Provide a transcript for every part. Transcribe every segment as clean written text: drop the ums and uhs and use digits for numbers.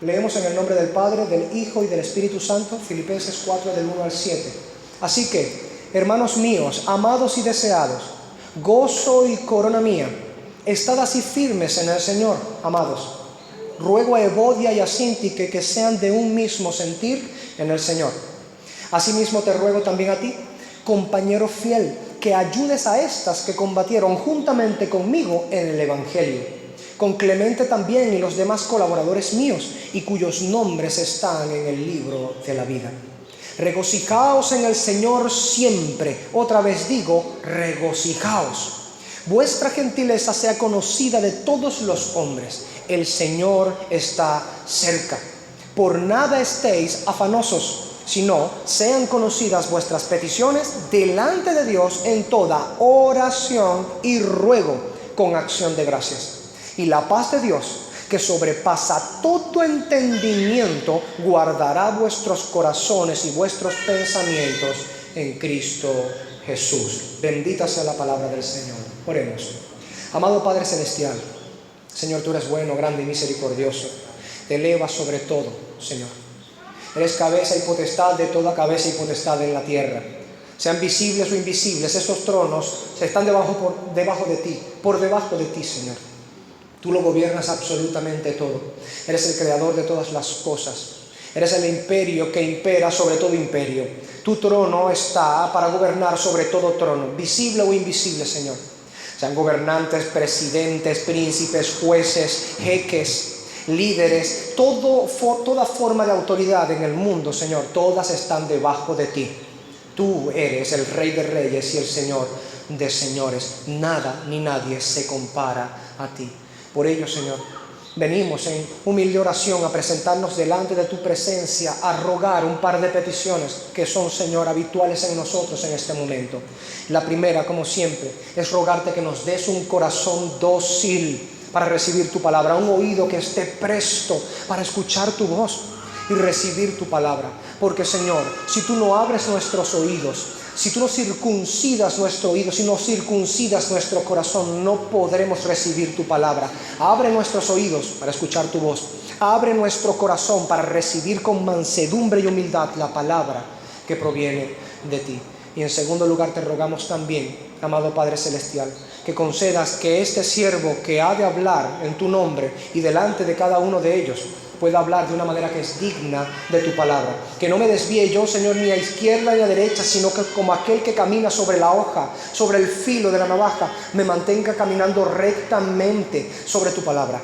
Leemos en el nombre del Padre, del Hijo y del Espíritu Santo, Filipenses 4, del 1 al 7. Así que, hermanos míos, amados y deseados, gozo y corona mía, estad así firmes en el Señor, amados. Ruego a Evodia y a Síntique que sean de un mismo sentir en el Señor. Asimismo te ruego también a ti, compañero fiel, que ayudes a estas que combatieron juntamente conmigo en el Evangelio, con Clemente también y los demás colaboradores míos, y cuyos nombres están en el libro de la vida. Regocijaos en el Señor siempre. Otra vez digo, regocijaos. Vuestra gentileza sea conocida de todos los hombres. El Señor está cerca. Por nada estéis afanosos, sino sean conocidas vuestras peticiones delante de Dios en toda oración y ruego con acción de gracias. Y la paz de Dios, que sobrepasa todo entendimiento, guardará vuestros corazones y vuestros pensamientos en Cristo Jesús. Bendita sea la palabra del Señor. Oremos. Amado Padre Celestial, Señor, tú eres bueno, grande y misericordioso. Te elevas sobre todo, Señor. Eres cabeza y potestad de toda cabeza y potestad en la tierra. Sean visibles o invisibles, esos tronos están debajo de ti, por debajo de ti, Señor. Tú lo gobiernas absolutamente todo. Eres el creador de todas las cosas. Eres el imperio que impera sobre todo imperio. Tu trono está para gobernar sobre todo trono, visible o invisible, Señor. Sean gobernantes, presidentes, príncipes, jueces, jeques, líderes, toda forma de autoridad en el mundo, Señor, todas están debajo de ti. Tú eres el Rey de Reyes y el Señor de Señores. Nada ni nadie se compara a ti. Por ello, Señor, venimos en humilde oración a presentarnos delante de tu presencia, a rogar un par de peticiones que son, Señor, habituales en nosotros en este momento. La primera, como siempre, es rogarte que nos des un corazón dócil para recibir tu palabra, un oído que esté presto para escuchar tu voz y recibir tu palabra. Porque, Señor, si tú no abres nuestros oídos, si tú no circuncidas nuestro oído, si no circuncidas nuestro corazón, no podremos recibir tu palabra. Abre nuestros oídos para escuchar tu voz. Abre nuestro corazón para recibir con mansedumbre y humildad la palabra que proviene de ti. Y en segundo lugar te rogamos también, amado Padre Celestial, que concedas que este siervo que ha de hablar en tu nombre y delante de cada uno de ellos pueda hablar de una manera que es digna de tu palabra. Que no me desvíe yo, Señor, ni a izquierda ni a derecha, sino que como aquel que camina sobre la hoja, sobre el filo de la navaja, me mantenga caminando rectamente sobre tu palabra.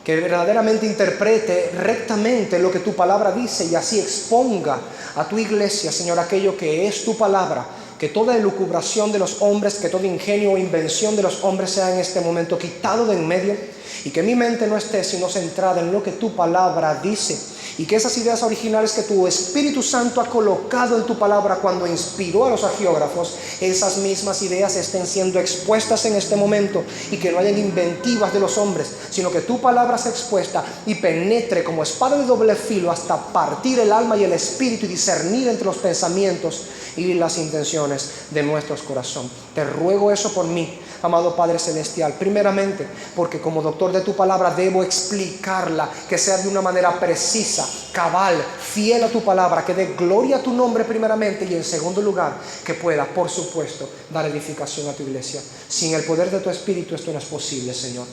Que verdaderamente interprete rectamente lo que tu palabra dice y así exponga a tu iglesia, Señor, aquello que es tu palabra. Que toda elucubración de los hombres, que todo ingenio o invención de los hombres sea en este momento quitado de en medio, y que mi mente no esté sino centrada en lo que tu palabra dice, y que esas ideas originales que tu Espíritu Santo ha colocado en tu palabra cuando inspiró a los agiógrafos, esas mismas ideas estén siendo expuestas en este momento, y que no hayan inventivas de los hombres, sino que tu palabra sea expuesta y penetre como espada de doble filo hasta partir el alma y el espíritu y discernir entre los pensamientos y las intenciones de nuestros corazones. Te ruego eso por mí, amado Padre Celestial, primeramente porque como doctor de tu palabra debo explicarla, que sea de una manera precisa, cabal, fiel a tu palabra, que dé gloria a tu nombre primeramente, y en segundo lugar que pueda, por supuesto, dar edificación a tu iglesia. Sin el poder de tu Espíritu esto no es posible, Señor.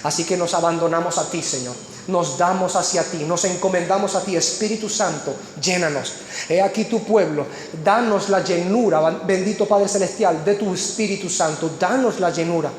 Así que nos abandonamos a ti, Señor. Nos damos hacia ti, nos encomendamos a ti, Espíritu Santo, llénanos. He aquí tu pueblo, danos la llenura, bendito Padre Celestial, de tu Espíritu Santo, danos la llenura.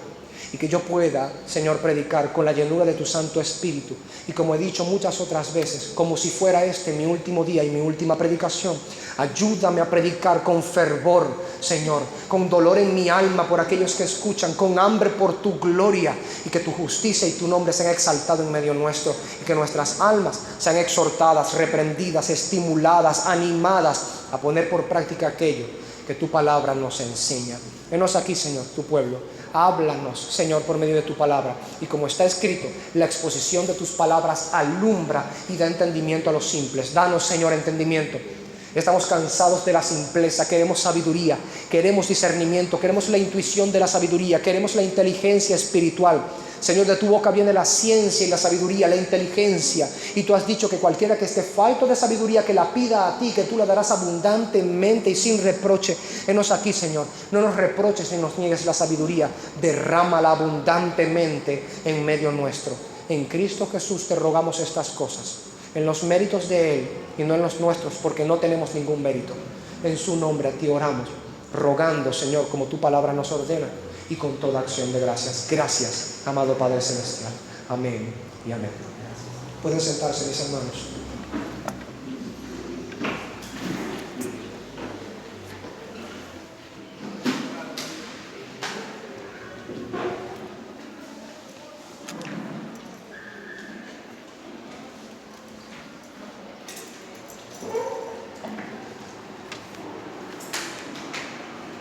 Y que yo pueda, Señor, predicar con la llenura de tu Santo Espíritu. Y como he dicho muchas otras veces, como si fuera este mi último día y mi última predicación, ayúdame a predicar con fervor, Señor, con dolor en mi alma por aquellos que escuchan, con hambre por tu gloria, y que tu justicia y tu nombre sean exaltados en medio nuestro, y que nuestras almas sean exhortadas, reprendidas, estimuladas, animadas a poner por práctica aquello que tu palabra nos enseña. Venos aquí, Señor, tu pueblo. Háblanos, Señor, por medio de tu palabra. Y como está escrito, la exposición de tus palabras alumbra y da entendimiento a los simples. Danos, Señor, entendimiento. Estamos cansados de la simpleza, queremos sabiduría, queremos discernimiento, queremos la intuición de la sabiduría, queremos la inteligencia espiritual. Señor, de tu boca viene la ciencia y la sabiduría, la inteligencia. Y tú has dicho que cualquiera que esté falto de sabiduría, que la pida a ti, que tú la darás abundantemente y sin reproche. Henos aquí, Señor. No nos reproches ni nos niegues la sabiduría. Derrámala abundantemente en medio nuestro. En Cristo Jesús te rogamos estas cosas, en los méritos de Él y no en los nuestros, porque no tenemos ningún mérito. En su nombre a ti oramos, rogando, Señor, como tu palabra nos ordena, y con toda acción de gracias. Gracias, amado Padre Celestial. Amén y amén. Pueden sentarse, mis hermanos.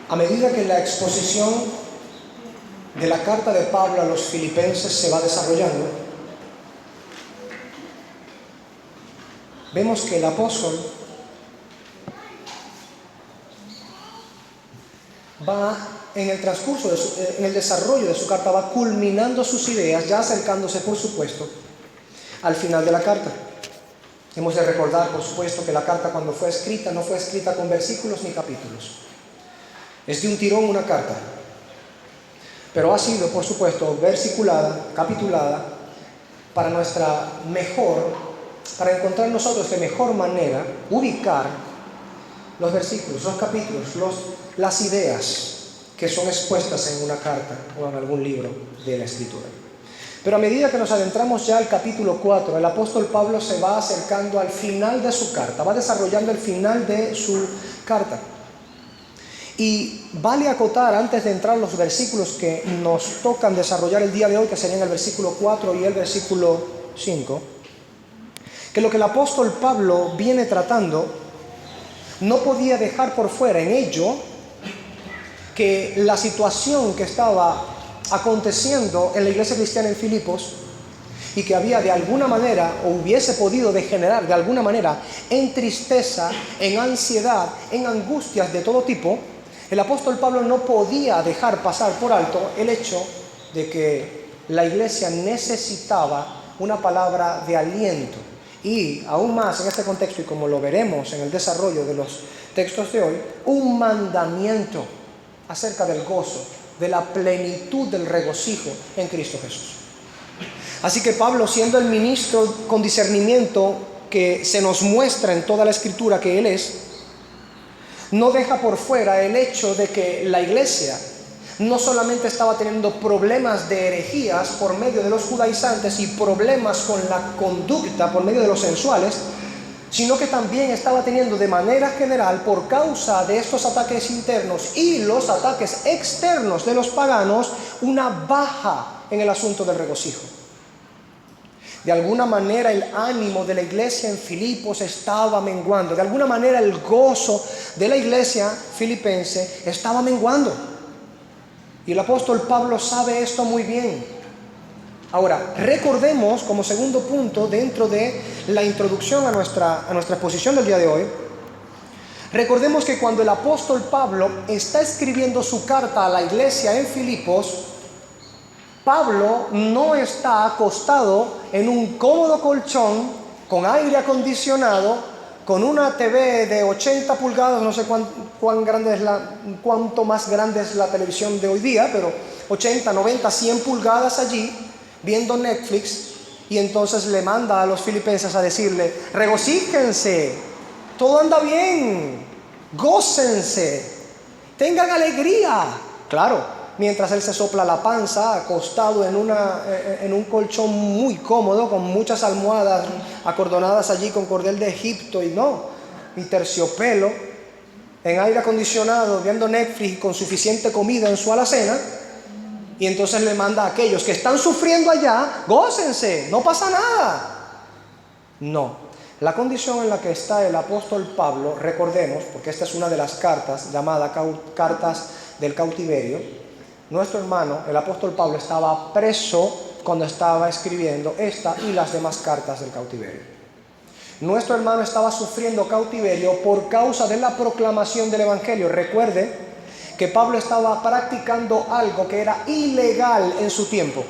A medida que la exposición de la carta de Pablo a los filipenses se va desarrollando, vemos que el apóstol va en el transcurso, en el desarrollo de su carta, va culminando sus ideas, ya acercándose, por supuesto, al final de la carta. Hemos de recordar, por supuesto, que la carta, cuando fue escrita, no fue escrita con versículos ni capítulos. Es de un tirón una carta, pero ha sido, por supuesto, versiculada, capitulada, para encontrar nosotros de mejor manera, ubicar los versículos, los capítulos, las ideas que son expuestas en una carta o en algún libro de la Escritura. Pero a medida que nos adentramos ya al capítulo 4, el apóstol Pablo se va acercando al final de su carta, va desarrollando el final de su carta. Y vale acotar, antes de entrar los versículos que nos tocan desarrollar el día de hoy, que serían el versículo 4 y el versículo 5, que lo que el apóstol Pablo viene tratando no podía dejar por fuera en ello que la situación que estaba aconteciendo en la iglesia cristiana en Filipos y que había de alguna manera, o hubiese podido degenerar de alguna manera, en tristeza, en ansiedad, en angustias de todo tipo, el apóstol Pablo no podía dejar pasar por alto el hecho de que la iglesia necesitaba una palabra de aliento. Y aún más en este contexto, y como lo veremos en el desarrollo de los textos de hoy, un mandamiento acerca del gozo, de la plenitud del regocijo en Cristo Jesús. Así que Pablo, siendo el ministro con discernimiento que se nos muestra en toda la Escritura que él es, no deja por fuera el hecho de que la iglesia no solamente estaba teniendo problemas de herejías por medio de los judaizantes y problemas con la conducta por medio de los sensuales, sino que también estaba teniendo de manera general, por causa de estos ataques internos y los ataques externos de los paganos, una baja en el asunto del regocijo. De alguna manera el ánimo de la iglesia en Filipos estaba menguando. De alguna manera el gozo de la iglesia filipense estaba menguando. Y el apóstol Pablo sabe esto muy bien. Ahora, recordemos como segundo punto dentro de la introducción a nuestra exposición del día de hoy, recordemos que cuando el apóstol Pablo está escribiendo su carta a la iglesia en Filipos, Pablo no está acostado en un cómodo colchón con aire acondicionado, con una TV de 80 pulgadas, no sé cuánto más grande es la televisión de hoy día, pero 80, 90, 100 pulgadas allí, viendo Netflix, y entonces le manda a los filipenses a decirle: regocíjense, todo anda bien, gócense, tengan alegría. Claro, mientras él se sopla la panza, acostado en un colchón muy cómodo, con muchas almohadas acordonadas allí con cordel de Egipto y terciopelo, en aire acondicionado, viendo Netflix y con suficiente comida en su alacena. Y entonces le manda a aquellos que están sufriendo allá: gócense, no pasa nada. No, la condición en la que está el apóstol Pablo, recordemos, porque esta es una de las cartas llamadas cartas del cautiverio. Nuestro hermano, el apóstol Pablo, estaba preso cuando estaba escribiendo esta y las demás cartas del cautiverio. Nuestro hermano estaba sufriendo cautiverio por causa de la proclamación del evangelio. Recuerde que Pablo estaba practicando algo que era ilegal en su tiempo.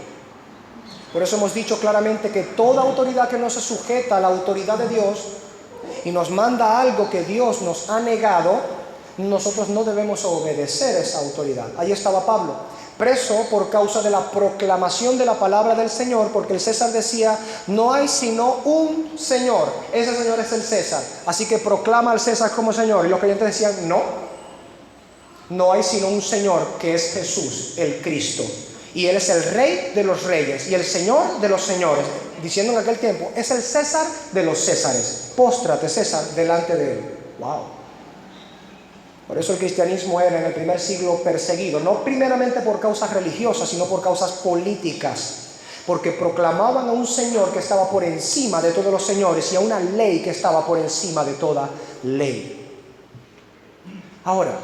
Por eso hemos dicho claramente que toda autoridad que no se sujeta a la autoridad de Dios y nos manda algo que Dios nos ha negado, nosotros no debemos obedecer esa autoridad. Ahí estaba Pablo, preso por causa de la proclamación de la palabra del Señor, porque el César decía, no hay sino un Señor, ese Señor es el César, así que proclama al César como Señor. Y los creyentes decían, no hay sino un Señor, que es Jesús, el Cristo, y Él es el Rey de los reyes y el Señor de los señores, diciendo en aquel tiempo, es el César de los Césares, póstrate César delante de Él. Wow. Por eso el cristianismo era en el primer siglo perseguido, no primeramente por causas religiosas, sino por causas políticas, porque proclamaban a un Señor que estaba por encima de todos los señores y a una ley que estaba por encima de toda ley. Ahora,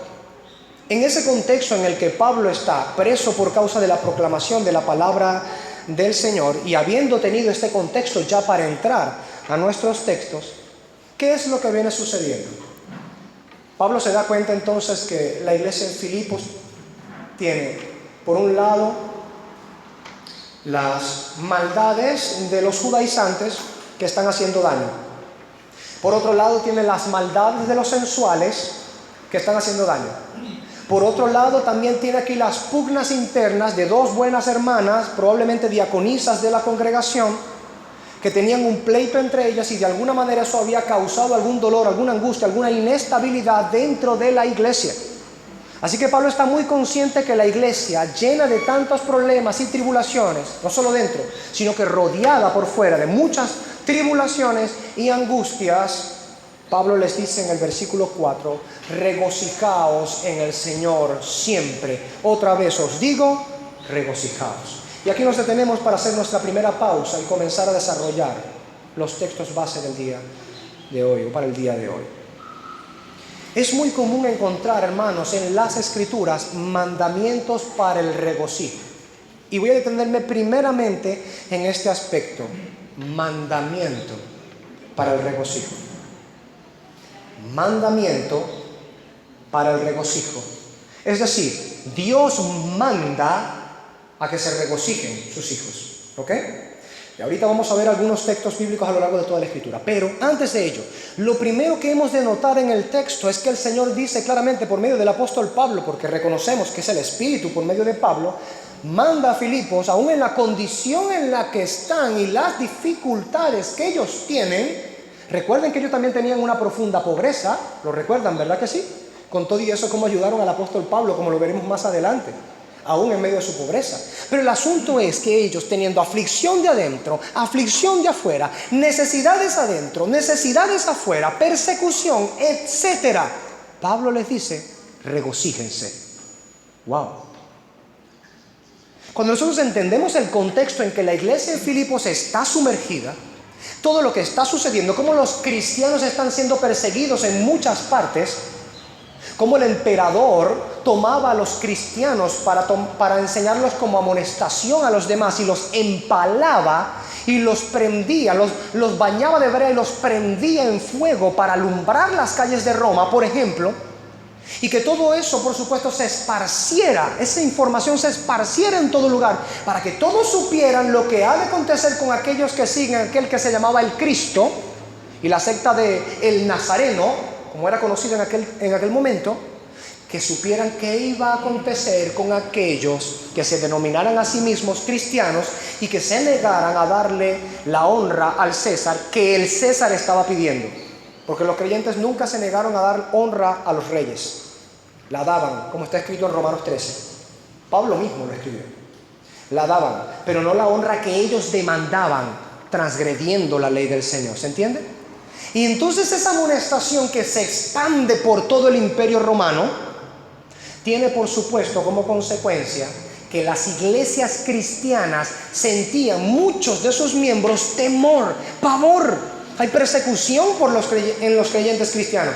en ese contexto en el que Pablo está preso por causa de la proclamación de la palabra del Señor, y habiendo tenido este contexto ya para entrar a nuestros textos, ¿qué es lo que viene sucediendo? Pablo se da cuenta entonces que la iglesia en Filipos tiene, por un lado, las maldades de los judaizantes que están haciendo daño. Por otro lado, tiene las maldades de los sensuales que están haciendo daño. Por otro lado, también tiene aquí las pugnas internas de dos buenas hermanas, probablemente diaconisas de la congregación, que tenían un pleito entre ellas y de alguna manera eso había causado algún dolor, alguna angustia, alguna inestabilidad dentro de la iglesia. Así que Pablo está muy consciente que la iglesia, llena de tantos problemas y tribulaciones, no solo dentro, sino que rodeada por fuera de muchas tribulaciones y angustias, Pablo les dice en el versículo 4, regocijaos en el Señor siempre. Otra vez os digo, regocijaos. Y aquí nos detenemos para hacer nuestra primera pausa y comenzar a desarrollar los textos base del día de hoy, o para el día de hoy. Es muy común encontrar, hermanos, en las Escrituras mandamientos para el regocijo. Y voy a detenerme primeramente en este aspecto, mandamiento para el regocijo. Mandamiento para el regocijo. Es decir, Dios manda a que se regocijen sus hijos. ¿Ok? Y ahorita vamos a ver algunos textos bíblicos a lo largo de toda la Escritura. Pero antes de ello, lo primero que hemos de notar en el texto es que el Señor dice claramente por medio del apóstol Pablo, porque reconocemos que es el Espíritu por medio de Pablo, manda a Filipos, aún en la condición en la que están y las dificultades que ellos tienen. Recuerden que ellos también tenían una profunda pobreza, lo recuerdan, ¿verdad que sí? Con todo y eso, cómo ayudaron al apóstol Pablo, como lo veremos más adelante, aún en medio de su pobreza. Pero el asunto es que ellos, teniendo aflicción de adentro, aflicción de afuera, necesidades adentro, necesidades afuera, persecución, etc., Pablo les dice, regocíjense. Wow. Cuando nosotros entendemos el contexto en que la iglesia de Filipos está sumergida, todo lo que está sucediendo, cómo los cristianos están siendo perseguidos en muchas partes, cómo el emperador tomaba a los cristianos para enseñarlos como amonestación a los demás y los empalaba y los prendía, los bañaba de brea y los prendía en fuego para alumbrar las calles de Roma, por ejemplo, y que todo eso, por supuesto, se esparciera, esa información se esparciera en todo lugar, para que todos supieran lo que ha de acontecer con aquellos que siguen aquel que se llamaba el Cristo y la secta de el Nazareno, como era conocido en aquel momento, que supieran qué iba a acontecer con aquellos que se denominaran a sí mismos cristianos y que se negaran a darle la honra al César que el César estaba pidiendo. Porque los creyentes nunca se negaron a dar honra a los reyes. La daban, como está escrito en Romanos 13. Pablo mismo lo escribió. La daban, pero no la honra que ellos demandaban, transgrediendo la ley del Señor. ¿Se entiende? Y entonces esa amonestación que se expande por todo el imperio romano tiene por supuesto como consecuencia que las iglesias cristianas sentían muchos de sus miembros temor, pavor. Hay persecución en los creyentes cristianos.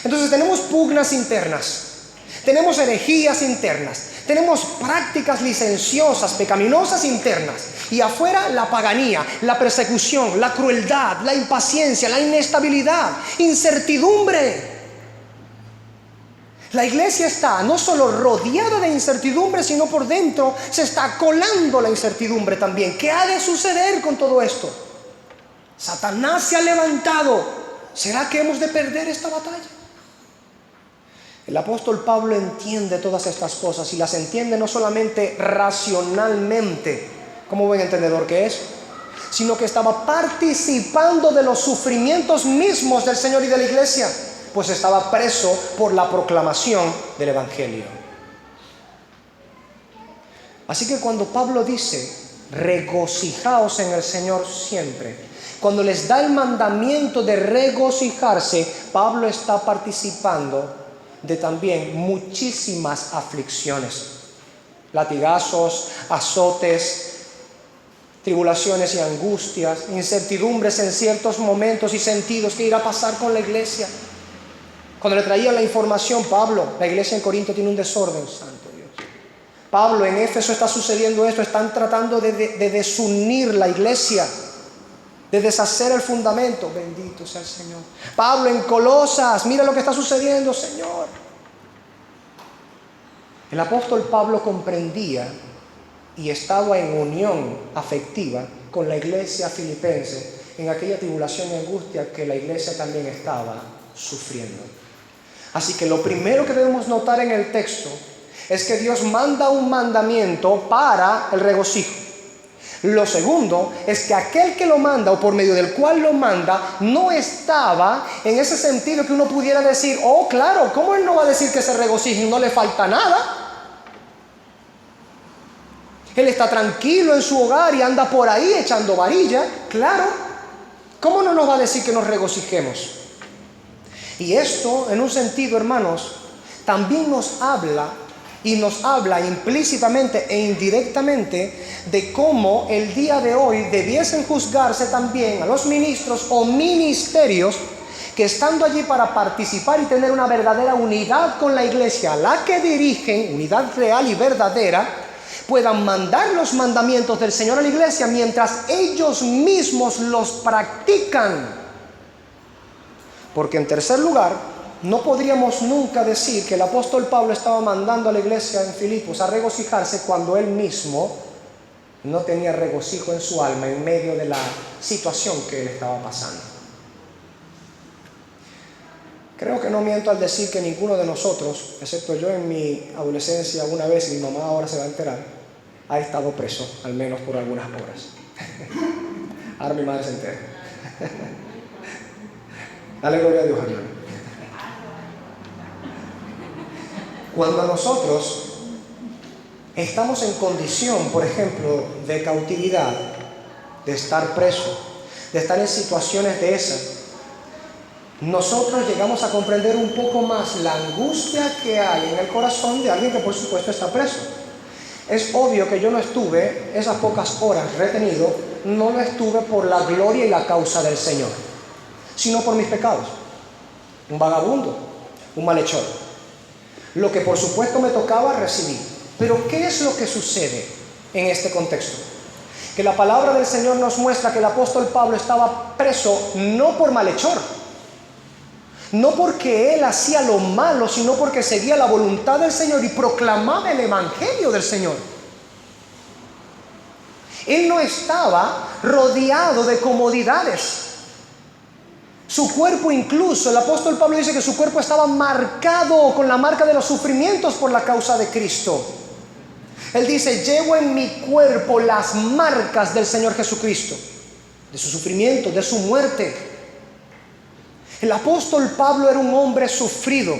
Entonces tenemos pugnas internas, tenemos herejías internas, tenemos prácticas licenciosas, pecaminosas internas, y afuera la paganía, la persecución, la crueldad, la impaciencia, la inestabilidad, incertidumbre. La iglesia está no solo rodeada de incertidumbre, sino por dentro se está colando la incertidumbre también. ¿Qué ha de suceder con todo esto? Satanás se ha levantado. ¿Será que hemos de perder esta batalla? El apóstol Pablo entiende todas estas cosas y las entiende no solamente racionalmente, como buen entendedor que es, sino que estaba participando de los sufrimientos mismos del Señor y de la iglesia, pues estaba preso por la proclamación del Evangelio. Así que cuando Pablo dice, regocijaos en el Señor siempre, cuando les da el mandamiento de regocijarse, Pablo está participando de también muchísimas aflicciones, latigazos, azotes, tribulaciones y angustias, incertidumbres en ciertos momentos y sentidos. ¿Qué irá a pasar con la iglesia? Cuando le traían la información, Pablo, la iglesia en Corinto tiene un desorden, santo Dios. Pablo, en Éfeso está sucediendo esto, están tratando de desunir la iglesia, de deshacer el fundamento. Bendito sea el Señor. Pablo, en Colosas, mira lo que está sucediendo, Señor. El apóstol Pablo comprendía y estaba en unión afectiva con la iglesia filipense en aquella tribulación y angustia que la iglesia también estaba sufriendo. Así que lo primero que debemos notar en el texto es que Dios manda un mandamiento para el regocijo. Lo segundo es que aquel que lo manda o por medio del cual lo manda no estaba en ese sentido que uno pudiera decir, oh claro, ¿cómo él no va a decir que se regocije y no le falta nada? Él está tranquilo en su hogar y anda por ahí echando varilla. Claro, ¿cómo no nos va a decir que nos regocijemos? Y esto, en un sentido, hermanos, también nos habla implícitamente e indirectamente de cómo el día de hoy debiesen juzgarse también a los ministros o ministerios que, estando allí para participar y tener una verdadera unidad con la iglesia a la que dirigen, unidad real y verdadera, puedan mandar los mandamientos del Señor a la iglesia mientras ellos mismos los practican. Porque en tercer lugar, no podríamos nunca decir que el apóstol Pablo estaba mandando a la iglesia en Filipos a regocijarse cuando él mismo no tenía regocijo en su alma en medio de la situación que él estaba pasando. Creo que no miento al decir que ninguno de nosotros, excepto yo en mi adolescencia una vez, y mi mamá ahora se va a enterar, ha estado preso, al menos por algunas horas. Ahora mi madre se entera. Dale gloria a Dios, hermano. Cuando nosotros estamos en condición, por ejemplo, de cautividad, de estar preso, de estar en situaciones de esas, nosotros llegamos a comprender un poco más la angustia que hay en el corazón de alguien que por supuesto está preso. Es obvio que yo no estuve esas pocas horas retenido, no lo estuve por la gloria y la causa del Señor, sino por mis pecados. Un vagabundo, un malhechor. Lo que por supuesto me tocaba recibir. Pero ¿qué es lo que sucede en este contexto? Que la palabra del Señor nos muestra que el apóstol Pablo estaba preso no por malhechor, no porque él hacía lo malo, sino porque seguía la voluntad del Señor y proclamaba el evangelio del Señor. Él no estaba rodeado de comodidades. Su cuerpo, incluso, el apóstol Pablo dice que su cuerpo estaba marcado con la marca de los sufrimientos por la causa de Cristo. Él dice, llevo en mi cuerpo las marcas del Señor Jesucristo, de su sufrimiento, de su muerte. El apóstol Pablo era un hombre sufrido.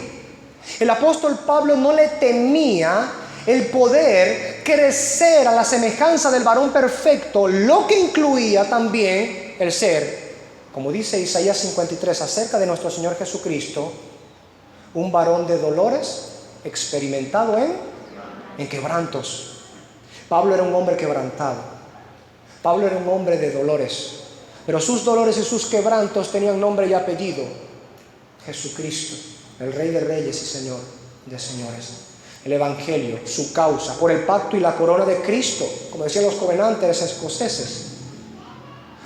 El apóstol Pablo no le temía el poder crecer a la semejanza del varón perfecto, lo que incluía también el ser, como dice Isaías 53 acerca de nuestro Señor Jesucristo, un varón de dolores, experimentado en quebrantos. Pablo era un hombre quebrantado. Pablo era un hombre de dolores. Pero sus dolores y sus quebrantos tenían nombre y apellido: Jesucristo, el Rey de Reyes y Señor de Señores. El Evangelio, su causa, por el pacto y la corona de Cristo, como decían los covenantes escoceses.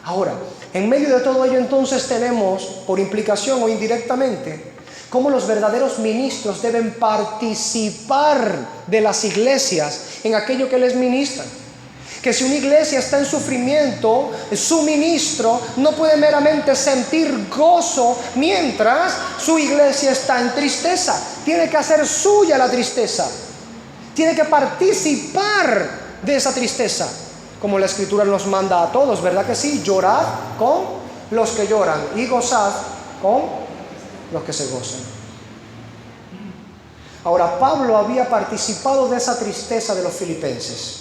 Ahora, en medio de todo ello entonces tenemos, por implicación o indirectamente, cómo los verdaderos ministros deben participar de las iglesias en aquello que les ministran. Que si una iglesia está en sufrimiento, su ministro no puede meramente sentir gozo mientras su iglesia está en tristeza. Tiene que hacer suya la tristeza. Tiene que participar de esa tristeza. Como la Escritura nos manda a todos, ¿verdad que sí? Llorad con los que lloran y gozad con los que se gozan. Ahora, Pablo había participado de esa tristeza de los filipenses.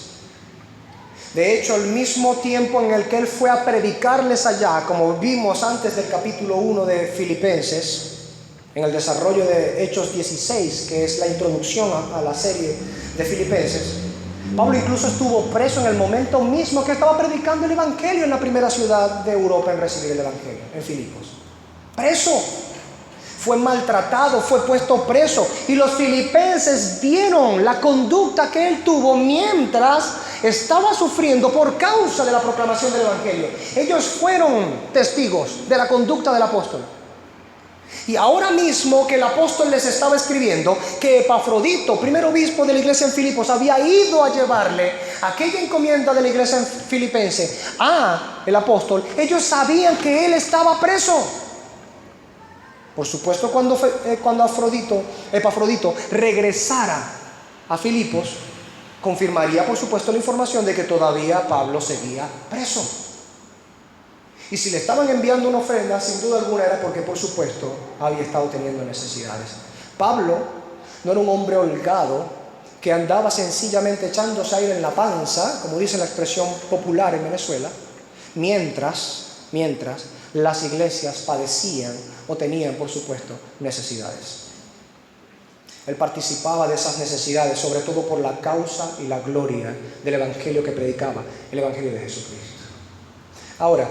De hecho, al mismo tiempo en el que él fue a predicarles allá, como vimos antes del capítulo 1 de Filipenses, en el desarrollo de Hechos 16, que es la introducción a la serie de Filipenses, Pablo incluso estuvo preso en el momento mismo que estaba predicando el Evangelio en la primera ciudad de Europa en recibir el Evangelio, en Filipos. Preso. Fue maltratado, fue puesto preso. Y los filipenses vieron la conducta que él tuvo mientras estaba sufriendo por causa de la proclamación del Evangelio. Ellos fueron testigos de la conducta del apóstol. Y ahora mismo que el apóstol les estaba escribiendo que Epafrodito, primer obispo de la iglesia en Filipos, había ido a llevarle aquella encomienda de la iglesia filipense a el apóstol, ellos sabían que él estaba preso. Por supuesto, cuando Epafrodito regresara a Filipos, confirmaría por supuesto la información de que todavía Pablo seguía preso. Y si le estaban enviando una ofrenda, sin duda alguna era porque por supuesto había estado teniendo necesidades. Pablo no era un hombre holgado que andaba sencillamente echándose aire en la panza, como dice la expresión popular en Venezuela, mientras las iglesias padecían o tenían por supuesto necesidades. Él participaba de esas necesidades, sobre todo por la causa y la gloria del evangelio que predicaba, el evangelio de Jesucristo. Ahora,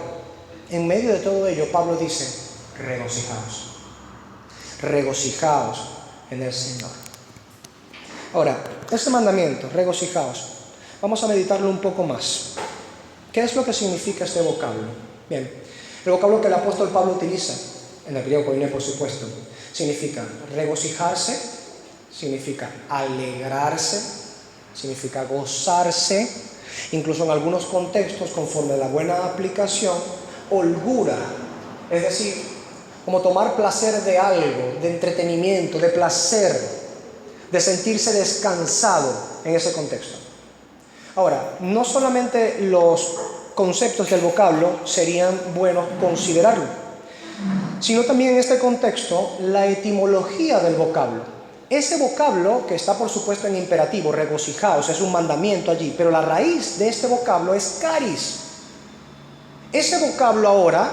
en medio de todo ello, Pablo dice: regocijaos en el Señor. Ahora, este mandamiento, regocijaos, vamos a meditarlo un poco más. ¿Qué es lo que significa este vocablo? Bien, el vocablo que el apóstol Pablo utiliza, en el griego koiné por supuesto, significa regocijarse, significa alegrarse, significa gozarse, incluso en algunos contextos, conforme a la buena aplicación, holgura, es decir, como tomar placer de algo, de entretenimiento, de placer, de sentirse descansado en ese contexto. Ahora, no solamente los conceptos del vocablo serían buenos considerarlo, sino también en este contexto la etimología del vocablo. Ese vocablo, que está por supuesto en imperativo, regocijaos, es un mandamiento allí, pero la raíz de este vocablo es caris. Ese vocablo ahora,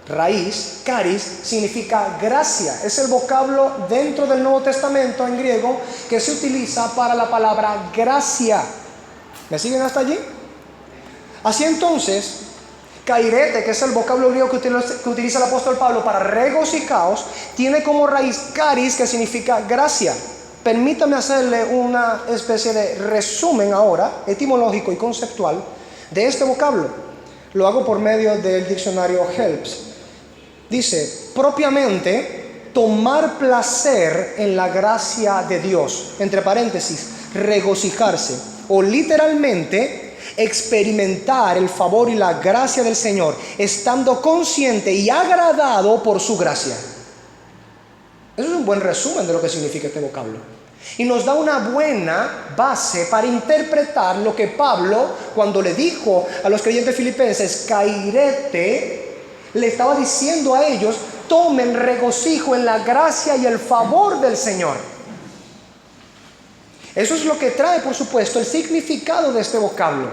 raíz, caris, significa gracia. Es el vocablo dentro del Nuevo Testamento en griego que se utiliza para la palabra gracia. ¿Me siguen hasta allí? Así entonces, kairete, que es el vocablo griego que utiliza el apóstol Pablo para regocijaos, tiene como raíz caris, que significa gracia. Permítame hacerle una especie de resumen ahora, etimológico y conceptual, de este vocablo. Lo hago por medio del diccionario Helps. Dice, propiamente, tomar placer en la gracia de Dios, entre paréntesis, regocijarse, o literalmente, experimentar el favor y la gracia del Señor, estando consciente y agradado por su gracia. Eso es un buen resumen de lo que significa este vocablo. Y nos da una buena base para interpretar lo que Pablo, cuando le dijo a los creyentes filipenses, kairete, le estaba diciendo a ellos: tomen regocijo en la gracia y el favor del Señor. Eso es lo que trae, por supuesto, el significado de este vocablo,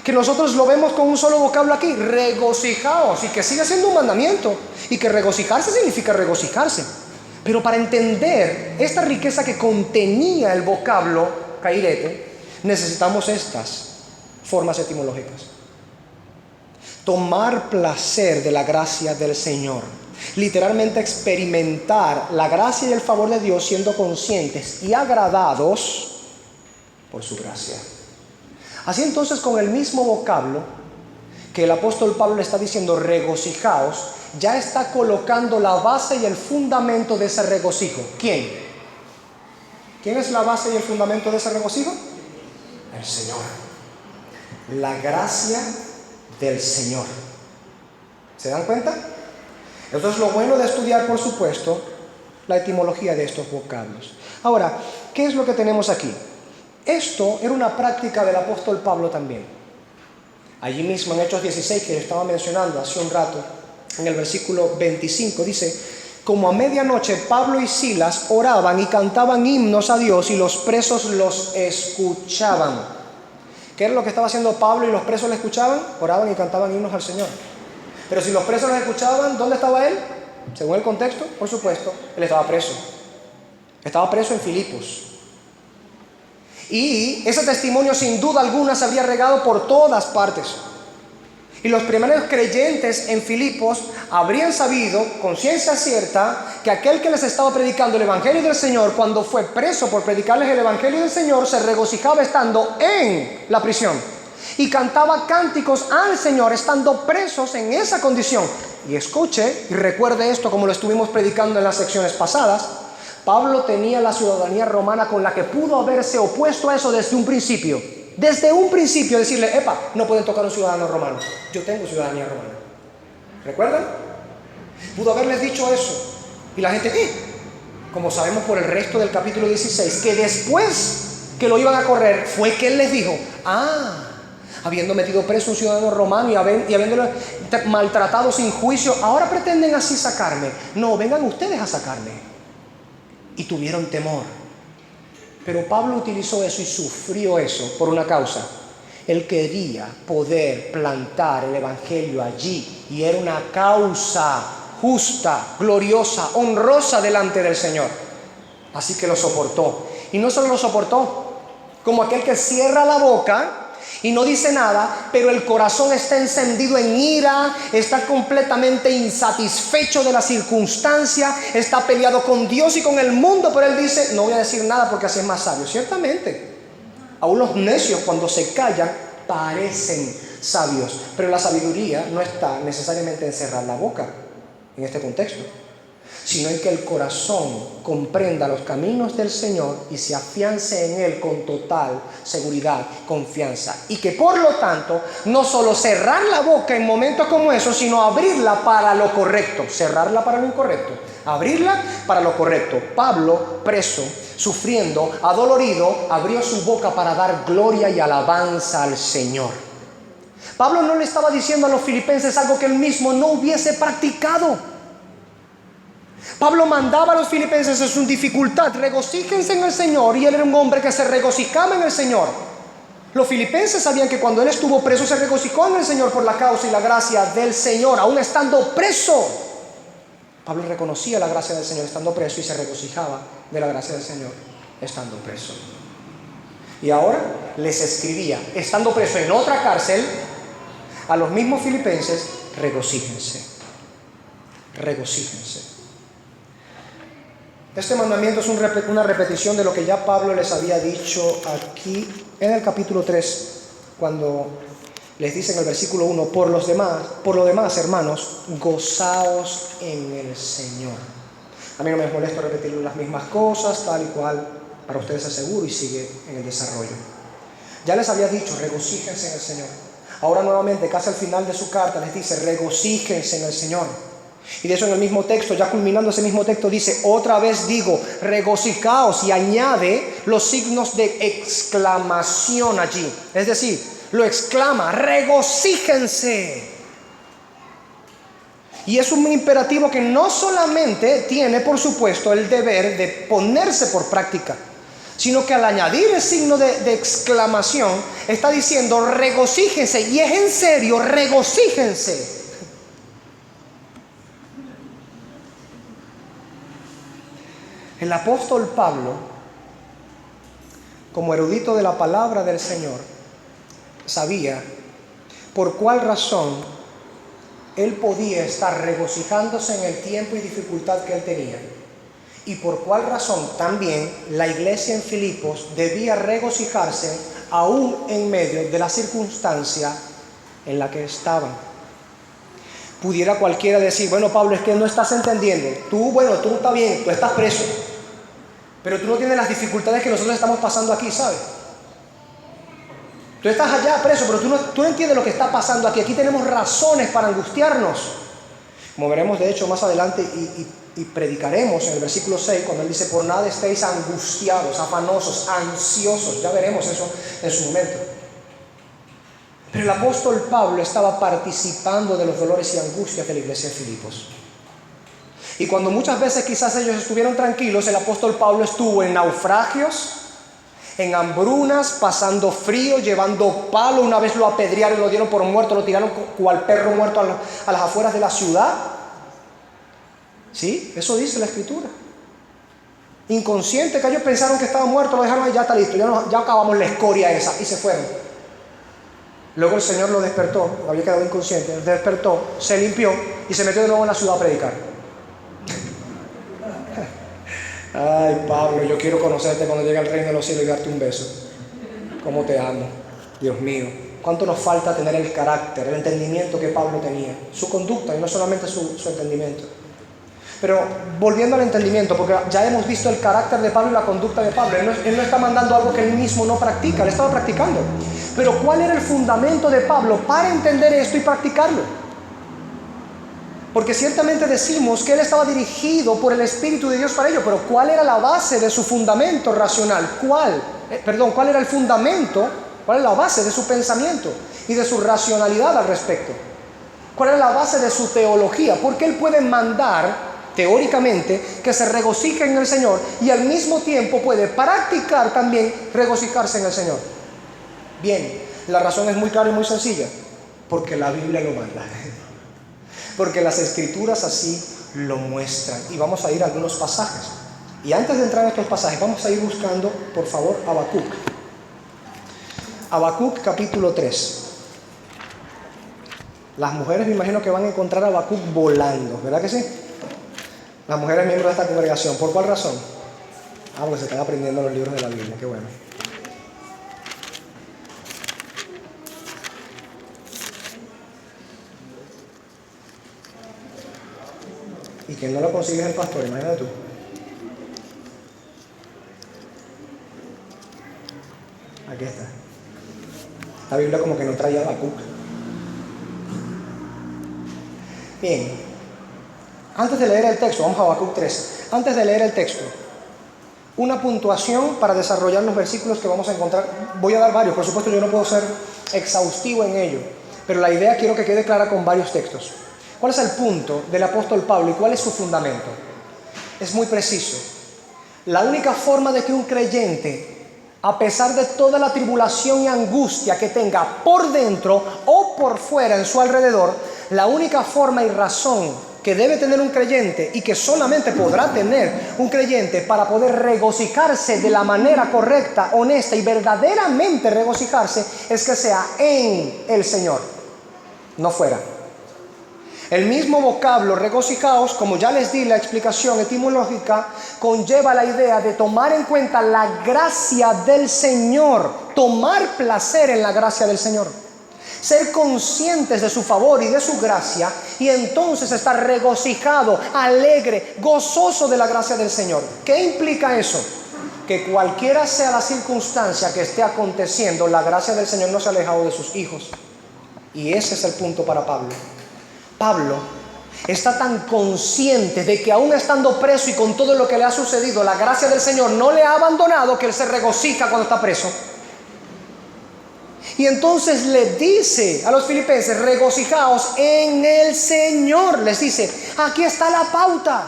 que nosotros lo vemos con un solo vocablo aquí, regocijaos, y que sigue siendo un mandamiento, y que regocijarse significa regocijarse. Pero para entender esta riqueza que contenía el vocablo kairete, necesitamos estas formas etimológicas. Tomar placer de la gracia del Señor, literalmente experimentar la gracia y el favor de Dios siendo conscientes y agradados por su gracia. Así entonces, con el mismo vocablo que el apóstol Pablo le está diciendo regocijaos, ya está colocando la base y el fundamento de ese regocijo. ¿Quién? ¿Quién es la base y el fundamento de ese regocijo? El Señor. La gracia del Señor. ¿Se dan cuenta? Eso es lo bueno de estudiar, por supuesto, la etimología de estos vocablos. Ahora, ¿qué es lo que tenemos aquí? Esto era una práctica del apóstol Pablo también. Allí mismo en Hechos 16, que estaba mencionando hace un rato, en el versículo 25, dice: como a medianoche Pablo y Silas oraban y cantaban himnos a Dios y los presos los escuchaban. ¿Qué era lo que estaba haciendo Pablo y los presos le escuchaban? Oraban y cantaban himnos al Señor. Pero si los presos los escuchaban, ¿dónde estaba él? Según el contexto, por supuesto, él estaba preso. Estaba preso en Filipos. Y ese testimonio sin duda alguna se habría regado por todas partes. Y los primeros creyentes en Filipos habrían sabido con ciencia cierta que aquel que les estaba predicando el Evangelio del Señor, cuando fue preso por predicarles el Evangelio del Señor, se regocijaba estando en la prisión y cantaba cánticos al Señor estando presos en esa condición. Y escuche y recuerde esto, como lo estuvimos predicando en las secciones pasadas. Pablo tenía la ciudadanía romana, con la que pudo haberse opuesto a eso desde un principio. Desde un principio decirle: epa, no pueden tocar a un ciudadano romano. Yo tengo ciudadanía romana. ¿Recuerdan? Pudo haberles dicho eso. Y la gente, como sabemos por el resto del capítulo 16, que después que lo iban a correr, fue que él les dijo: habiendo metido preso a un ciudadano romano y habiéndolo maltratado sin juicio, ahora pretenden así sacarme. No, vengan ustedes a sacarme. Y tuvieron temor. Pero Pablo utilizó eso y sufrió eso por una causa. Él quería poder plantar el Evangelio allí, y era una causa justa, gloriosa, honrosa delante del Señor. Así que lo soportó. Y no solo lo soportó, como aquel que cierra la boca y no dice nada, pero el corazón está encendido en ira, está completamente insatisfecho de la circunstancia, está peleado con Dios y con el mundo, pero él dice: no voy a decir nada porque así es más sabio. Ciertamente, aún los necios, cuando se callan, parecen sabios, pero la sabiduría no está necesariamente en cerrar la boca en este contexto, sino en que el corazón comprenda los caminos del Señor y se afiance en Él con total seguridad, confianza. Y que por lo tanto, no solo cerrar la boca en momentos como esos, sino abrirla para lo correcto. Cerrarla para lo incorrecto, abrirla para lo correcto. Pablo, preso, sufriendo, adolorido, abrió su boca para dar gloria y alabanza al Señor. Pablo no le estaba diciendo a los filipenses algo que él mismo no hubiese practicado. Pablo mandaba a los filipenses en su dificultad: regocíjense en el Señor, y él era un hombre que se regocijaba en el Señor. Los filipenses sabían que cuando él estuvo preso se regocijó en el Señor por la causa y la gracia del Señor, aún estando preso. Pablo reconocía la gracia del Señor estando preso y se regocijaba de la gracia del Señor estando preso. Y ahora les escribía, estando preso en otra cárcel, a los mismos filipenses: regocíjense, regocíjense. Este mandamiento es una repetición de lo que ya Pablo les había dicho aquí en el capítulo 3, cuando les dice en el versículo 1: por lo demás, hermanos, gozaos en el Señor. A mí no me molesta repetir las mismas cosas, tal y cual, para ustedes es seguro, y sigue en el desarrollo. Ya les había dicho: regocíjense en el Señor. Ahora nuevamente, casi al final de su carta, les dice: regocíjense en el Señor. Y de eso, en el mismo texto, ya culminando ese mismo texto, dice: otra vez digo, regocijaos, y añade los signos de exclamación allí. Es decir, lo exclama: regocíjense. Y es un imperativo que no solamente tiene, por supuesto, el deber de ponerse por práctica, sino que al añadir el signo de exclamación, está diciendo: regocíjense. Y es en serio, regocíjense. El apóstol Pablo, como erudito de la palabra del Señor, sabía por cuál razón él podía estar regocijándose en el tiempo y dificultad que él tenía, y por cuál razón también la iglesia en Filipos debía regocijarse aún en medio de la circunstancia en la que estaban. Pudiera cualquiera decir, bueno, Pablo, es que no estás entendiendo. Tú estás bien, tú estás preso, pero tú no tienes las dificultades que nosotros estamos pasando aquí, ¿sabes? Tú estás allá preso, pero tú no entiendes lo que está pasando aquí. Aquí tenemos razones para angustiarnos. Como veremos, de hecho, más adelante y predicaremos en el versículo 6, cuando él dice, por nada estéis angustiados, afanosos, ansiosos. Ya veremos eso en su momento. Pero el apóstol Pablo estaba participando de los dolores y angustias de la iglesia de Filipos. Y cuando muchas veces quizás ellos estuvieron tranquilos, el apóstol Pablo estuvo en naufragios, en hambrunas, pasando frío, llevando palo. Una vez lo apedrearon, lo dieron por muerto, lo tiraron cual perro muerto a las afueras de la ciudad. Sí, eso dice la Escritura. Inconsciente, que ellos pensaron que estaba muerto, lo dejaron ahí, ya está listo, ya acabamos la escoria esa, y se fueron. Luego el Señor lo despertó, había quedado inconsciente, lo despertó, se limpió y se metió de nuevo en la ciudad a predicar. Ay, Pablo, yo quiero conocerte cuando llegue al reino de los cielos y darte un beso. Cómo te amo, Dios mío. Cuánto nos falta tener el carácter, el entendimiento que Pablo tenía, su conducta y no solamente su entendimiento. Pero volviendo al entendimiento, porque ya hemos visto el carácter de Pablo y la conducta de Pablo. Él no está mandando algo que él mismo no practica, él estaba practicando. Pero ¿cuál era el fundamento de Pablo para entender esto y practicarlo? Porque ciertamente decimos que él estaba dirigido por el Espíritu de Dios para ello, pero ¿cuál era la base de su fundamento racional? ¿Cuál era el fundamento? ¿Cuál es la base de su pensamiento y de su racionalidad al respecto? ¿Cuál era la base de su teología? Porque él puede mandar, teóricamente, que se regocijen en el Señor y al mismo tiempo puede practicar también regocijarse en el Señor. Bien, la razón es muy clara y muy sencilla, porque la Biblia lo manda. Porque las Escrituras así lo muestran. Y vamos a ir a algunos pasajes. Y antes de entrar en estos pasajes, vamos a ir buscando, por favor, Habacuc. Habacuc capítulo 3. Las mujeres me imagino que van a encontrar a Habacuc volando, ¿verdad que sí? Las mujeres miembros de esta congregación. ¿Por cuál razón? Porque se están aprendiendo los libros de la Biblia, qué bueno. Y quien no lo consigue es el pastor, imagínate tú. Aquí está. La Biblia como que no trae a Habacuc. Bien. Antes de leer el texto, vamos a Habacuc 3. Antes de leer el texto, una puntuación para desarrollar los versículos que vamos a encontrar. Voy a dar varios, por supuesto yo no puedo ser exhaustivo en ello, pero la idea quiero que quede clara con varios textos. ¿Cuál es el punto del apóstol Pablo y cuál es su fundamento? Es muy preciso. La única forma de que un creyente, a pesar de toda la tribulación y angustia que tenga por dentro o por fuera en su alrededor, la única forma y razón que debe tener un creyente y que solamente podrá tener un creyente para poder regocijarse de la manera correcta, honesta y verdaderamente regocijarse es que sea en el Señor, no fuera. El mismo vocablo regocijaos, como ya les di la explicación etimológica, conlleva la idea de tomar en cuenta la gracia del Señor, tomar placer en la gracia del Señor, ser conscientes de su favor y de su gracia y entonces estar regocijado, alegre, gozoso de la gracia del Señor. ¿Qué implica eso? Que cualquiera sea la circunstancia que esté aconteciendo, la gracia del Señor no se ha alejado de sus hijos. Y ese es el punto para Pablo. Pablo está tan consciente de que aún estando preso y con todo lo que le ha sucedido, la gracia del Señor no le ha abandonado, que él se regocija cuando está preso. Y entonces le dice a los filipenses, regocijaos en el Señor. Les dice, aquí está la pauta.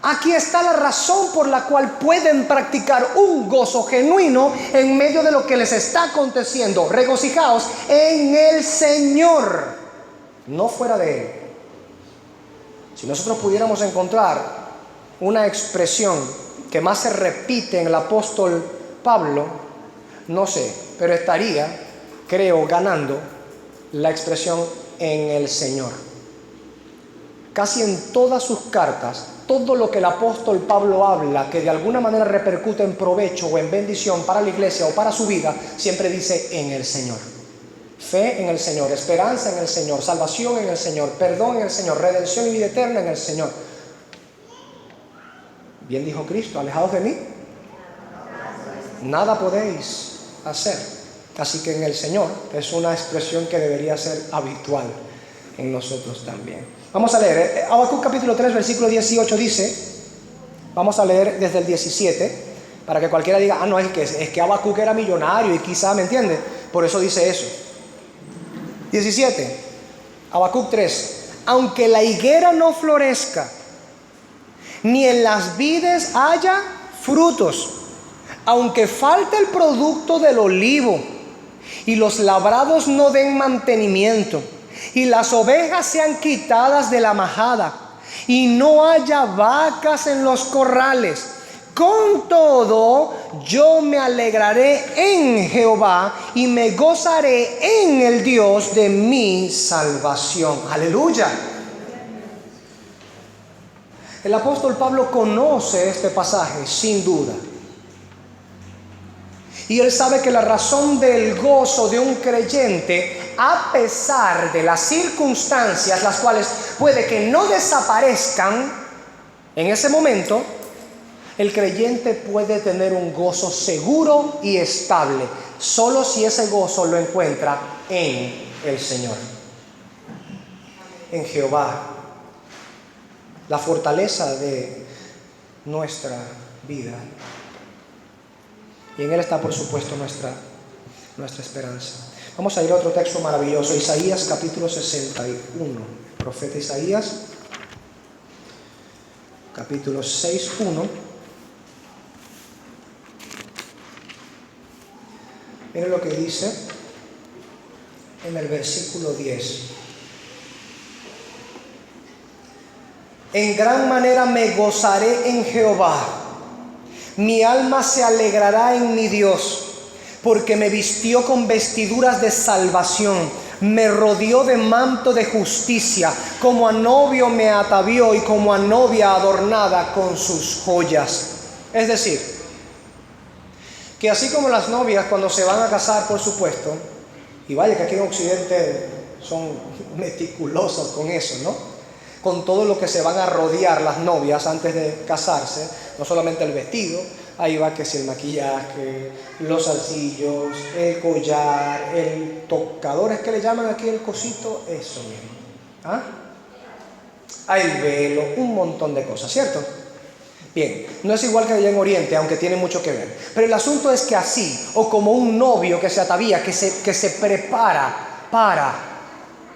Aquí está la razón por la cual pueden practicar un gozo genuino en medio de lo que les está aconteciendo. Regocijaos en el Señor, no fuera de Él. Si nosotros pudiéramos encontrar una expresión que más se repite en el apóstol Pablo, no sé, pero estaría, creo, ganando la expresión en el Señor. Casi en todas sus cartas, todo lo que el apóstol Pablo habla que de alguna manera repercute en provecho o en bendición para la iglesia o para su vida, siempre dice en el Señor. Fe en el Señor, esperanza en el Señor, salvación en el Señor, perdón en el Señor, redención y vida eterna en el Señor. Bien dijo Cristo, alejados de mí, nada podéis hacer. Así que en el Señor es una expresión que debería ser habitual en nosotros también. Vamos a leer, Habacuc capítulo 3, versículo 18 dice, vamos a leer desde el 17, para que cualquiera diga, no, es que Habacuc era millonario y quizá, ¿me entiende? Por eso dice eso. 17, Habacuc 3, aunque la higuera no florezca, ni en las vides haya frutos, aunque falte el producto del olivo, y los labrados no den mantenimiento, y las ovejas sean quitadas de la majada, y no haya vacas en los corrales, con todo yo me alegraré en Jehová y me gozaré en el Dios de mi salvación. Aleluya. El apóstol Pablo conoce este pasaje sin duda. Y él sabe que la razón del gozo de un creyente, a pesar de las circunstancias, las cuales puede que no desaparezcan en ese momento, el creyente puede tener un gozo seguro y estable, solo si ese gozo lo encuentra en el Señor, en Jehová, la fortaleza de nuestra vida. Y en Él está, por supuesto, nuestra esperanza. Vamos a ir a otro texto maravilloso, Isaías capítulo 61. Profeta Isaías, capítulo 6:1. Miren lo que dice en el versículo 10. En gran manera me gozaré en Jehová. Mi alma se alegrará en mi Dios, porque me vistió con vestiduras de salvación, me rodeó de manto de justicia, como a novio me atavió y como a novia adornada con sus joyas. Es decir, que así como las novias cuando se van a casar, por supuesto, y vaya que aquí en Occidente son meticulosos con eso, ¿no? Con todo lo que se van a rodear las novias antes de casarse, no solamente el vestido, ahí va que si el maquillaje, los zarcillos, el collar, el tocador, es que le llaman aquí el cosito, eso mismo, el velo, un montón de cosas, ¿cierto? Bien, no es igual que allá en Oriente, aunque tiene mucho que ver, pero el asunto es que así, o como un novio que se atavía, que se prepara para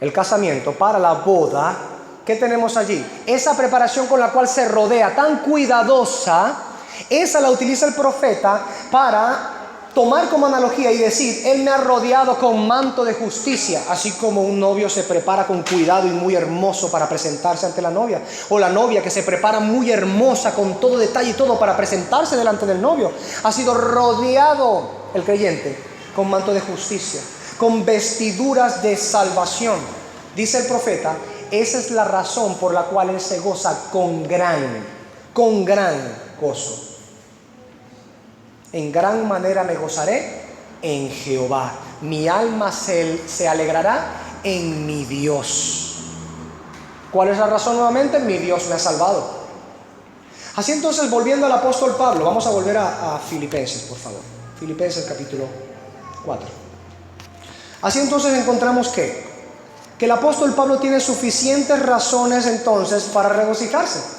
el casamiento, para la boda, ¿qué tenemos allí? Esa preparación con la cual se rodea, tan cuidadosa, esa la utiliza el profeta para tomar como analogía y decir, Él me ha rodeado con manto de justicia, así como un novio se prepara con cuidado y muy hermoso para presentarse ante la novia, o la novia que se prepara muy hermosa con todo detalle y todo para presentarse delante del novio. Ha sido rodeado el creyente con manto de justicia, con vestiduras de salvación. Dice el profeta, esa es la razón por la cual Él se goza con gran gozo. En gran manera me gozaré en Jehová. Mi alma se alegrará en mi Dios. ¿Cuál es la razón nuevamente? Mi Dios me ha salvado. Así entonces, volviendo al apóstol Pablo, vamos a volver a Filipenses, por favor. Filipenses capítulo 4. Así entonces encontramos que el apóstol Pablo tiene suficientes razones entonces para regocijarse.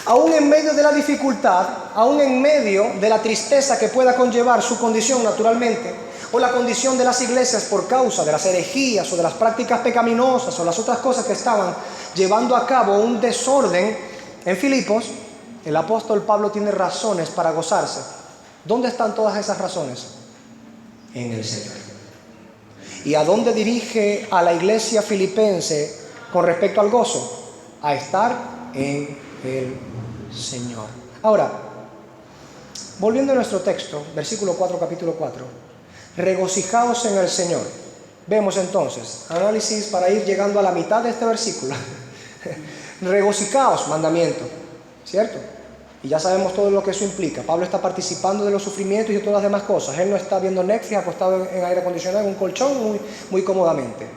Aún en medio de la dificultad, aún en medio de la tristeza que pueda conllevar su condición naturalmente, o la condición de las iglesias por causa de las herejías o de las prácticas pecaminosas o las otras cosas que estaban llevando a cabo un desorden en Filipos, el apóstol Pablo tiene razones para gozarse. ¿Dónde están todas esas razones? En el Señor. ¿Y a dónde dirige a la iglesia filipense con respecto al gozo? A estar en el Señor. Ahora, volviendo a nuestro texto, versículo 4, capítulo 4. Regocijaos en el Señor. Vemos entonces, análisis para ir llegando a la mitad de este versículo. Regocijaos, mandamiento, ¿cierto? Y ya sabemos todo lo que eso implica. Pablo está participando de los sufrimientos y de todas las demás cosas. Él no está viendo Netflix acostado en aire acondicionado, en un colchón, muy cómodamente.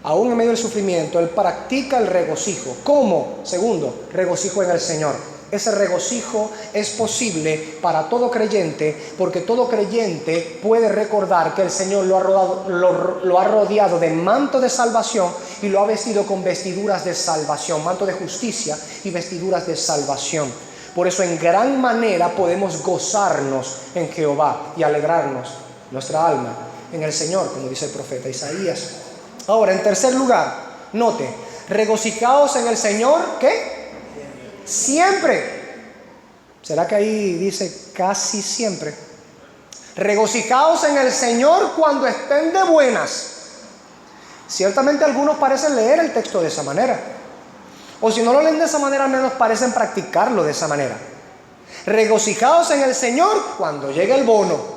Aún en medio del sufrimiento, él practica el regocijo. ¿Cómo? Segundo, regocijo en el Señor. Ese regocijo es posible para todo creyente, porque todo creyente puede recordar que el Señor lo ha rodeado de manto de salvación y lo ha vestido con vestiduras de salvación, manto de justicia y vestiduras de salvación. Por eso en gran manera podemos gozarnos en Jehová y alegrarnos nuestra alma en el Señor, como dice el profeta Isaías. Ahora, en tercer lugar, note, regocijaos en el Señor, ¿qué? Siempre. ¿Será que ahí dice casi siempre? Regocijaos en el Señor cuando estén de buenas. Ciertamente algunos parecen leer el texto de esa manera. O si no lo leen de esa manera, al menos parecen practicarlo de esa manera. Regocijaos en el Señor cuando llegue el bono.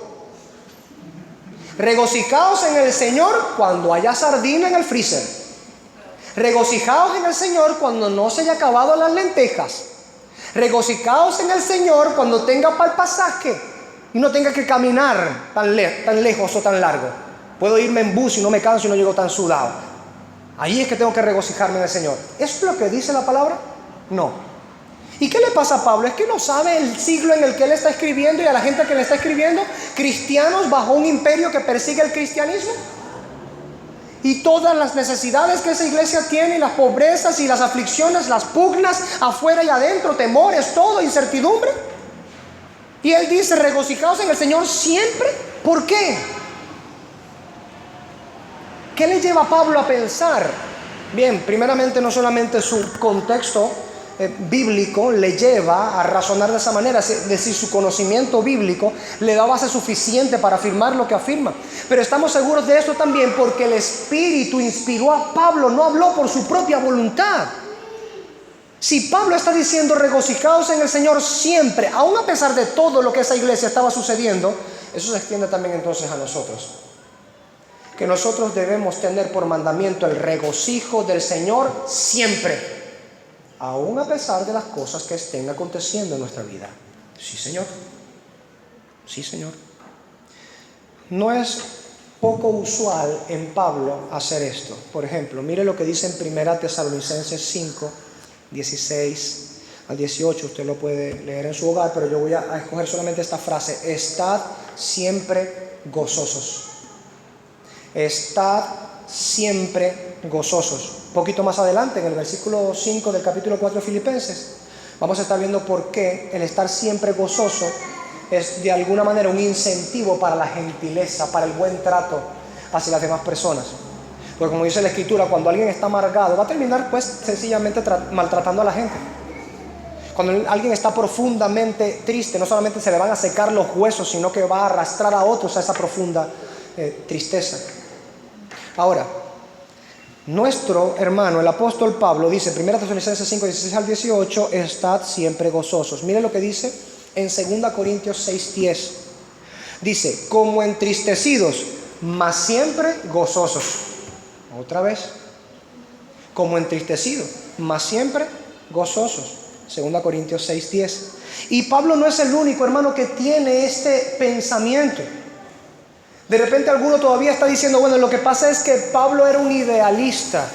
Regocijaos en el Señor cuando haya sardina en el freezer. Regocijaos en el Señor cuando no se haya acabado las lentejas. Regocijaos en el Señor cuando tenga para el pasaje y no tenga que caminar tan lejos o tan largo. Puedo irme en bus y no me canso y no llego tan sudado. Ahí es que tengo que regocijarme en el Señor. ¿Eso es lo que dice la palabra? No. ¿Y qué le pasa a Pablo? Es que no sabe el siglo en el que él está escribiendo y a la gente que le está escribiendo, cristianos bajo un imperio que persigue el cristianismo. Y todas las necesidades que esa iglesia tiene, y las pobrezas y las aflicciones, las pugnas afuera y adentro, temores, todo, incertidumbre. Y él dice, regocijaos en el Señor siempre. ¿Por qué? ¿Qué le lleva a Pablo a pensar? Bien, primeramente no solamente su contexto bíblico le lleva a razonar de esa manera, es decir, su conocimiento bíblico le da base suficiente para afirmar lo que afirma, pero estamos seguros de esto también porque el Espíritu inspiró a Pablo, no habló por su propia voluntad. Si Pablo está diciendo regocijaos en el Señor siempre, aun a pesar de todo lo que esa iglesia estaba sucediendo, eso se extiende también entonces a nosotros, que nosotros debemos tener por mandamiento el regocijo del Señor siempre, aún a pesar de las cosas que estén aconteciendo en nuestra vida. Sí, Señor. Sí, Señor. No es poco usual en Pablo hacer esto. Por ejemplo, mire lo que dice en 1 Tesalonicenses 5, 16 al 18. Usted lo puede leer en su hogar, pero yo voy a escoger solamente esta frase. Estad siempre gozosos. Estad siempre gozosos. Un poquito más adelante, en el versículo 5 del capítulo 4 de Filipenses, vamos a estar viendo por qué el estar siempre gozoso es de alguna manera un incentivo para la gentileza, para el buen trato hacia las demás personas. Porque como dice la Escritura, cuando alguien está amargado, va a terminar pues sencillamente maltratando a la gente. Cuando alguien está profundamente triste, no solamente se le van a secar los huesos, sino que va a arrastrar a otros a esa profunda tristeza. Ahora, nuestro hermano, el apóstol Pablo, dice, 1 Tesalonicenses 5, 16 al 18, estad siempre gozosos. Mire lo que dice en 2 Corintios 6, 10. Dice, como entristecidos, mas siempre gozosos. Otra vez, como entristecidos, mas siempre gozosos. 2 Corintios 6, 10. Y Pablo no es el único, hermano, que tiene este pensamiento. De repente alguno todavía está diciendo, bueno, lo que pasa es que Pablo era un idealista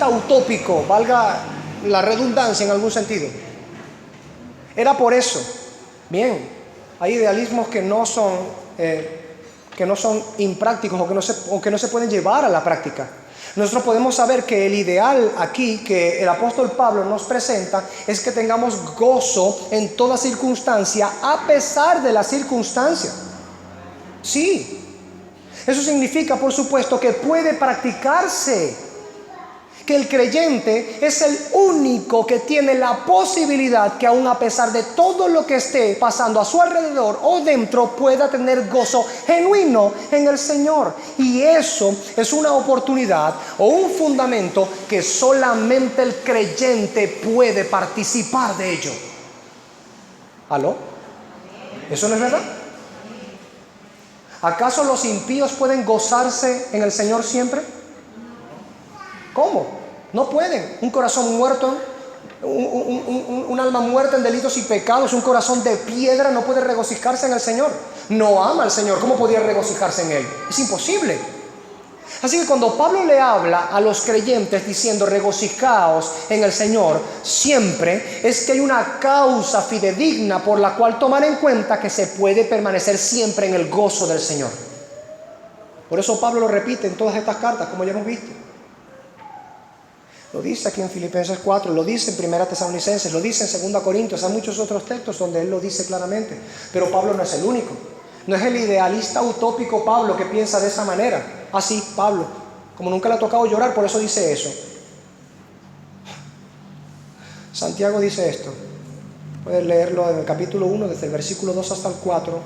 utópico, valga la redundancia en algún sentido. Era por eso. Bien, hay idealismos que no son imprácticos o que no se pueden llevar a la práctica. Nosotros podemos saber que el ideal aquí que el apóstol Pablo nos presenta es que tengamos gozo en toda circunstancia, a pesar de la circunstancia. Sí, eso significa, por supuesto, que puede practicarse, que el creyente es el único que tiene la posibilidad que aun a pesar de todo lo que esté pasando a su alrededor o dentro, pueda tener gozo genuino en el Señor. Y eso es una oportunidad o un fundamento que solamente el creyente puede participar de ello. ¿Aló? ¿Eso no es verdad? ¿Acaso los impíos pueden gozarse en el Señor siempre? ¿Cómo? No pueden. Un corazón muerto Un alma muerta en delitos y pecados, un corazón de piedra, no puede regocijarse en el Señor. No ama al Señor. ¿Cómo podría regocijarse en Él? Es imposible. Así que cuando Pablo le habla a los creyentes diciendo regocijaos en el Señor siempre, es que hay una causa fidedigna por la cual tomar en cuenta que se puede permanecer siempre en el gozo del Señor. Por eso Pablo lo repite en todas estas cartas, como ya hemos visto. Lo dice aquí en Filipenses 4, lo dice en 1 Tesalonicenses, lo dice en 2 Corintios, hay muchos otros textos donde él lo dice claramente. Pero Pablo no es el único. No es el idealista utópico Pablo que piensa de esa manera. Así, Pablo, como nunca le ha tocado llorar, por eso dice eso. Santiago dice esto. Puedes leerlo en el capítulo 1, desde el versículo 2 hasta el 4.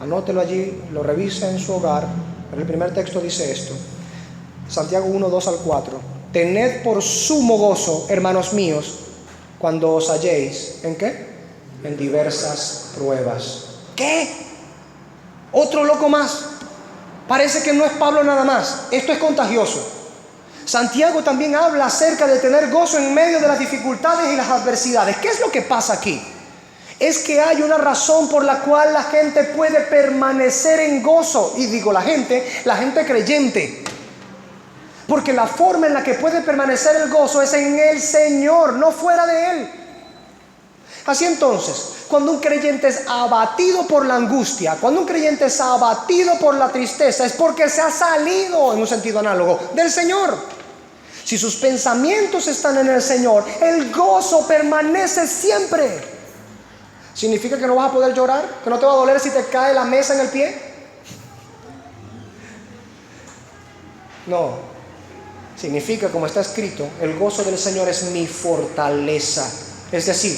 Anótelo allí, lo revisa en su hogar. Pero el primer texto dice esto. Santiago 1, 2 al 4. Tened por sumo gozo, hermanos míos, cuando os halléis, ¿en qué? En diversas pruebas. ¿Qué? Otro loco más. Parece que no es Pablo nada más. Esto es contagioso. Santiago también habla acerca de tener gozo en medio de las dificultades y las adversidades. ¿Qué es lo que pasa aquí? Es que hay una razón por la cual la gente puede permanecer en gozo. Y digo la gente creyente. Porque la forma en la que puede permanecer el gozo es en el Señor, no fuera de Él. Así entonces, cuando un creyente es abatido por la angustia, cuando un creyente es abatido por la tristeza, es porque se ha salido, en un sentido análogo, del Señor. Si sus pensamientos están en el Señor, el gozo permanece siempre. ¿Significa que no vas a poder llorar? ¿Que no te va a doler si te cae la mesa en el pie? No. Significa, como está escrito, el gozo del Señor es mi fortaleza. Es decir,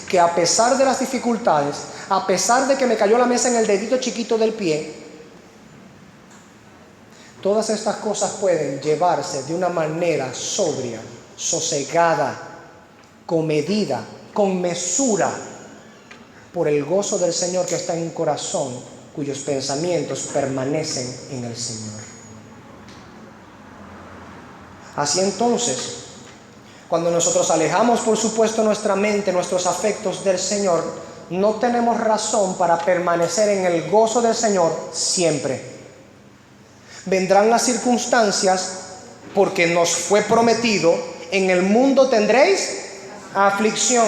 que a pesar de las dificultades, a pesar de que me cayó la mesa en el dedito chiquito del pie, todas estas cosas pueden llevarse de una manera sobria, sosegada, comedida, con mesura, por el gozo del Señor que está en un corazón cuyos pensamientos permanecen en el Señor. Así entonces, cuando nosotros alejamos, por supuesto, nuestra mente, nuestros afectos del Señor, no tenemos razón para permanecer en el gozo del Señor siempre. Vendrán las circunstancias porque nos fue prometido, en el mundo tendréis aflicción.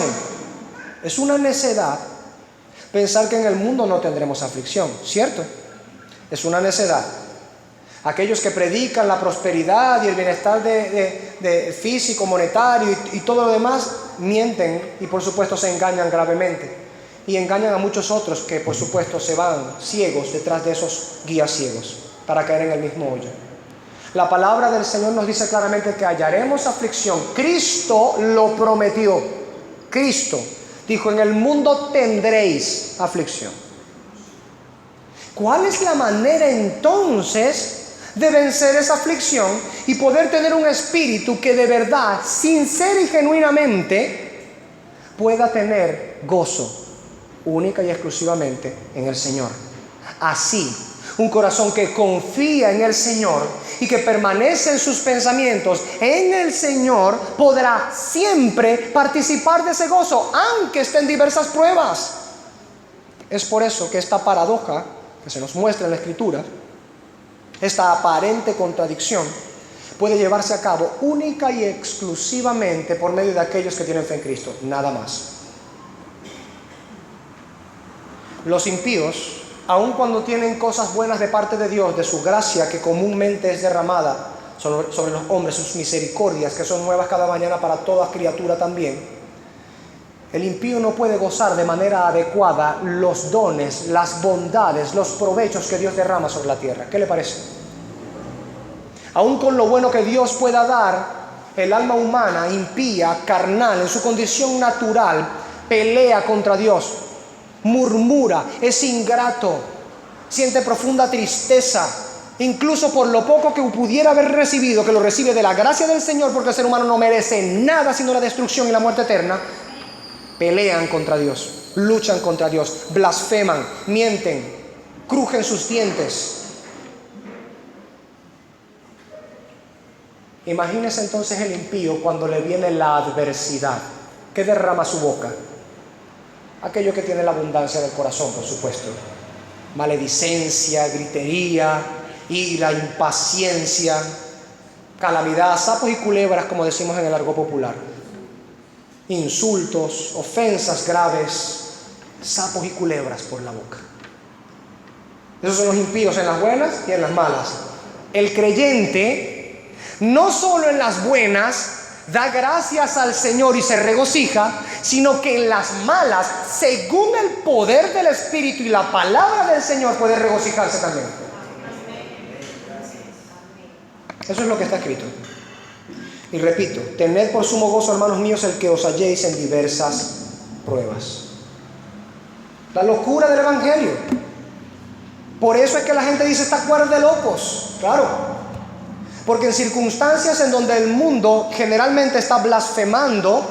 Es una necedad pensar que en el mundo no tendremos aflicción, ¿cierto? Es una necedad. Aquellos que predican la prosperidad y el bienestar de físico, monetario y todo lo demás, mienten y por supuesto se engañan gravemente. Y engañan a muchos otros que por supuesto se van ciegos detrás de esos guías ciegos para caer en el mismo hoyo. La palabra del Señor nos dice claramente que hallaremos aflicción. Cristo lo prometió. Cristo dijo, en el mundo tendréis aflicción. ¿Cuál es la manera entonces de vencer esa aflicción y poder tener un espíritu que de verdad, sincera y genuinamente, pueda tener gozo única y exclusivamente en el Señor? Así, un corazón que confía en el Señor y que permanece en sus pensamientos en el Señor podrá siempre participar de ese gozo, aunque esté en diversas pruebas. Es por eso que esta paradoja que se nos muestra en la Escritura, esta aparente contradicción, puede llevarse a cabo única y exclusivamente por medio de aquellos que tienen fe en Cristo, nada más. Los impíos, aun cuando tienen cosas buenas de parte de Dios, de su gracia que comúnmente es derramada sobre los hombres, sus misericordias que son nuevas cada mañana para toda criatura también, el impío no puede gozar de manera adecuada los dones, las bondades, los provechos que Dios derrama sobre la tierra. ¿Qué le parece? Aun con lo bueno que Dios pueda dar, el alma humana, impía, carnal, en su condición natural, pelea contra Dios, murmura, es ingrato, siente profunda tristeza, incluso por lo poco que pudiera haber recibido, que lo recibe de la gracia del Señor, porque el ser humano no merece nada sino la destrucción y la muerte eterna. Pelean contra Dios, luchan contra Dios, blasfeman, mienten, crujen sus dientes. Imagínese entonces el impío cuando le viene la adversidad. ¿Qué derrama su boca? Aquello que tiene la abundancia del corazón, por supuesto. Maledicencia, gritería, ira, impaciencia, calamidad, sapos y culebras, como decimos en el argot popular. Insultos, ofensas graves, sapos y culebras por la boca. Esos son los impíos en las buenas y en las malas. El creyente, no solo en las buenas, da gracias al Señor y se regocija, sino que en las malas, según el poder del Espíritu y la palabra del Señor, puede regocijarse también. Eso es lo que está escrito. Y repito, tened por sumo gozo, hermanos míos, el que os halléis en diversas pruebas. La locura del Evangelio. Por eso es que la gente dice, esta cuerda de locos. Claro. Porque en circunstancias en donde el mundo generalmente está blasfemando,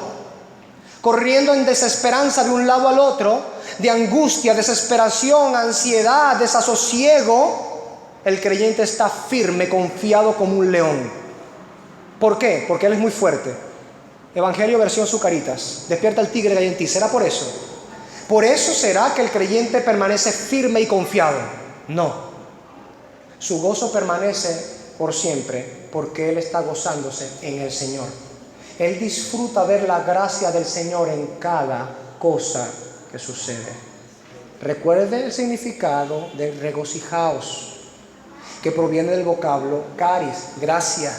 corriendo en desesperanza de un lado al otro, de angustia, desesperación, ansiedad, desasosiego, el creyente está firme, confiado como un león. ¿Por qué? Porque él es muy fuerte. Evangelio versión Zucaritas. Despierta el tigre que hay en ti. ¿Será por eso? ¿Por eso será que el creyente permanece firme y confiado? No. Su gozo permanece por siempre, porque él está gozándose en el Señor. Él disfruta ver la gracia del Señor en cada cosa que sucede. Recuerde el significado de regocijaos, que proviene del vocablo caris, gracia.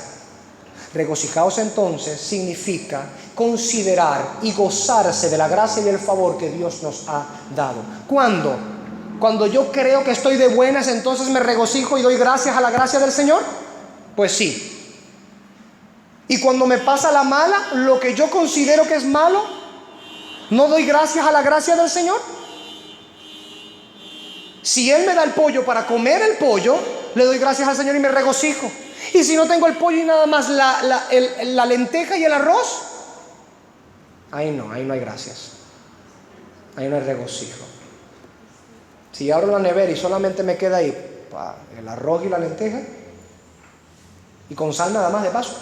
Regocijaos entonces significa considerar y gozarse de la gracia y el favor que Dios nos ha dado. ¿Cuándo? Cuando yo creo que estoy de buenas, entonces me regocijo y doy gracias a la gracia del Señor. Pues sí. Y cuando me pasa la mala, lo que yo considero que es malo, ¿no doy gracias a la gracia del Señor? Si Él me da el pollo para comer el pollo, le doy gracias al Señor y me regocijo. Y si no tengo el pollo y nada más la lenteja y el arroz, ahí no hay gracias. Ahí no hay regocijo. Si abro la nevera y solamente me queda ahí el arroz y la lenteja, y con sal nada más de paso.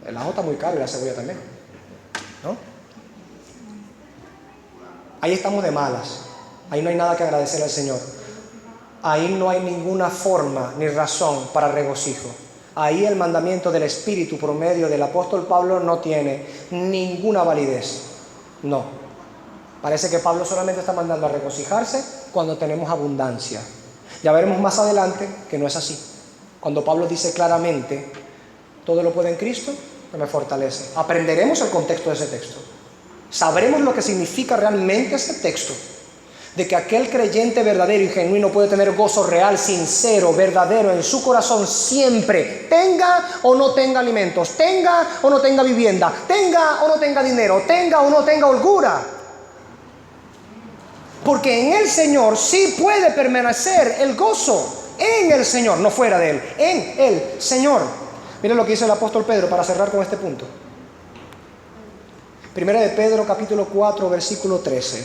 El ajo está muy caro y la cebolla también, ¿no? Ahí estamos de malas. Ahí no hay nada que agradecer al Señor. Ahí no hay ninguna forma ni razón para regocijo. Ahí el mandamiento del Espíritu por medio del apóstol Pablo no tiene ninguna validez. No. Parece que Pablo solamente está mandando a regocijarse cuando tenemos abundancia. Ya veremos más adelante que no es así. Cuando Pablo dice claramente, todo lo puede en Cristo que me fortalece. Aprenderemos el contexto de ese texto. Sabremos lo que significa realmente ese texto. De que aquel creyente verdadero y genuino puede tener gozo real, sincero, verdadero en su corazón siempre. Tenga o no tenga alimentos, tenga o no tenga vivienda, tenga o no tenga dinero, tenga o no tenga holgura. Porque en el Señor sí puede permanecer el gozo. En el Señor, no fuera de Él, en el Señor. Miren lo que dice el apóstol Pedro para cerrar con este punto. Primera de Pedro capítulo 4 versículo 13.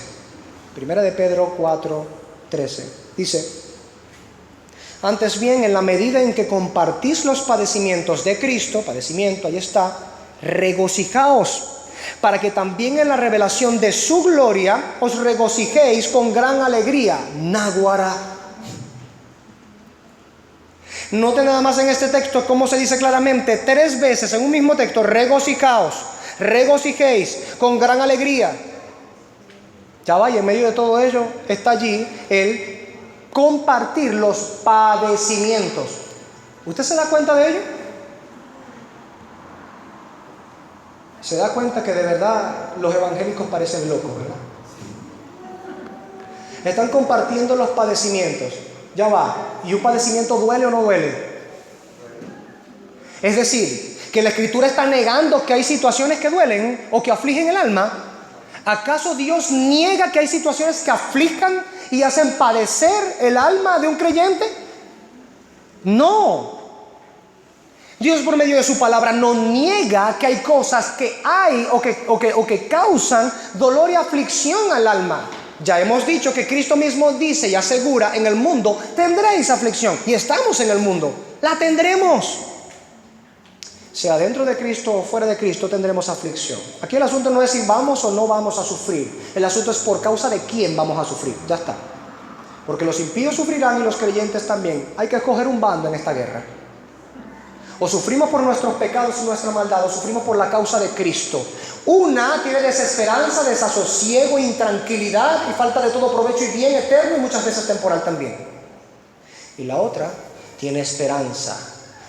Primera de Pedro 4, 13. Dice: antes bien, en la medida en que compartís los padecimientos de Cristo, padecimiento, ahí está, regocijaos, para que también en la revelación de su gloria os regocijéis con gran alegría. Náguara. Note nada más en este texto cómo se dice claramente 3 veces en un mismo texto: regocijaos, regocijéis con gran alegría. Ya vaya, en medio de todo ello está allí el compartir los padecimientos. ¿Usted se da cuenta de ello? Se da cuenta que de verdad los evangélicos parecen locos, ¿verdad? Están compartiendo los padecimientos. Ya va, ¿y un padecimiento duele o no duele? Es decir, que la Escritura está negando que hay situaciones que duelen o que afligen el alma. ¿Acaso Dios niega que hay situaciones que aflijan y hacen padecer el alma de un creyente? No. Dios por medio de su palabra no niega que hay cosas que hay o que causan dolor y aflicción al alma. Ya hemos dicho que Cristo mismo dice y asegura: en el mundo tendréis aflicción. Y estamos en el mundo, la tendremos. sea dentro de Cristo o fuera de Cristo, tendremos aflicción. Aquí el asunto no es si vamos o no vamos a sufrir. El asunto es por causa de quién vamos a sufrir. Ya está. Porque los impíos sufrirán y los creyentes también. Hay que escoger un bando en esta guerra. O sufrimos por nuestros pecados y nuestra maldad, o sufrimos por la causa de Cristo. Una tiene desesperanza, desasosiego, intranquilidad y falta de todo provecho y bien eterno y muchas veces temporal también. Y la otra tiene esperanza,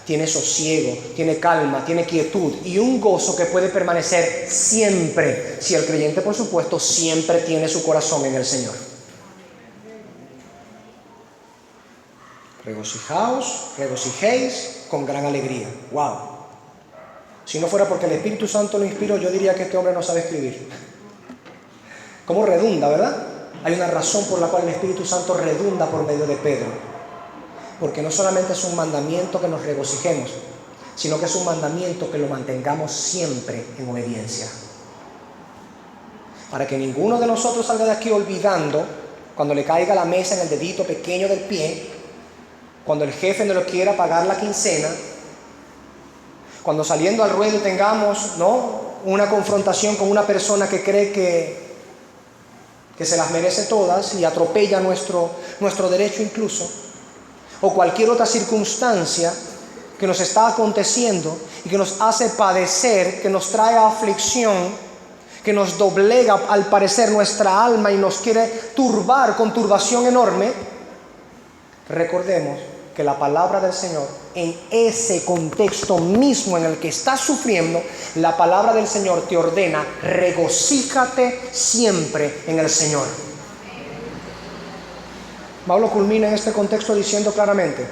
tiene sosiego, tiene calma, tiene quietud y un gozo que puede permanecer siempre, si el creyente, por supuesto, siempre tiene su corazón en el Señor. Regocijaos, regocijéis con gran alegría. ¡Wow! Si no fuera porque el Espíritu Santo lo inspiró, yo diría que este hombre no sabe escribir. ¿Cómo redunda, verdad? Hay una razón por la cual el Espíritu Santo redunda por medio de Pedro. Porque no solamente es un mandamiento que nos regocijemos, sino que es un mandamiento que lo mantengamos siempre en obediencia. Para que ninguno de nosotros salga de aquí olvidando, cuando le caiga la mesa en el dedito pequeño del pie, cuando el jefe no lo quiera pagar la quincena, cuando saliendo al ruedo tengamos, ¿no?, una confrontación con una persona que cree que se las merece todas y atropella nuestro derecho incluso, o cualquier otra circunstancia que nos está aconteciendo y que nos hace padecer, que nos trae aflicción, que nos doblega al parecer nuestra alma y nos quiere turbar con turbación enorme, recordemos que la palabra del Señor, en ese contexto mismo en el que estás sufriendo, la palabra del Señor te ordena: regocíjate siempre en el Señor. Pablo culmina en este contexto diciendo claramente: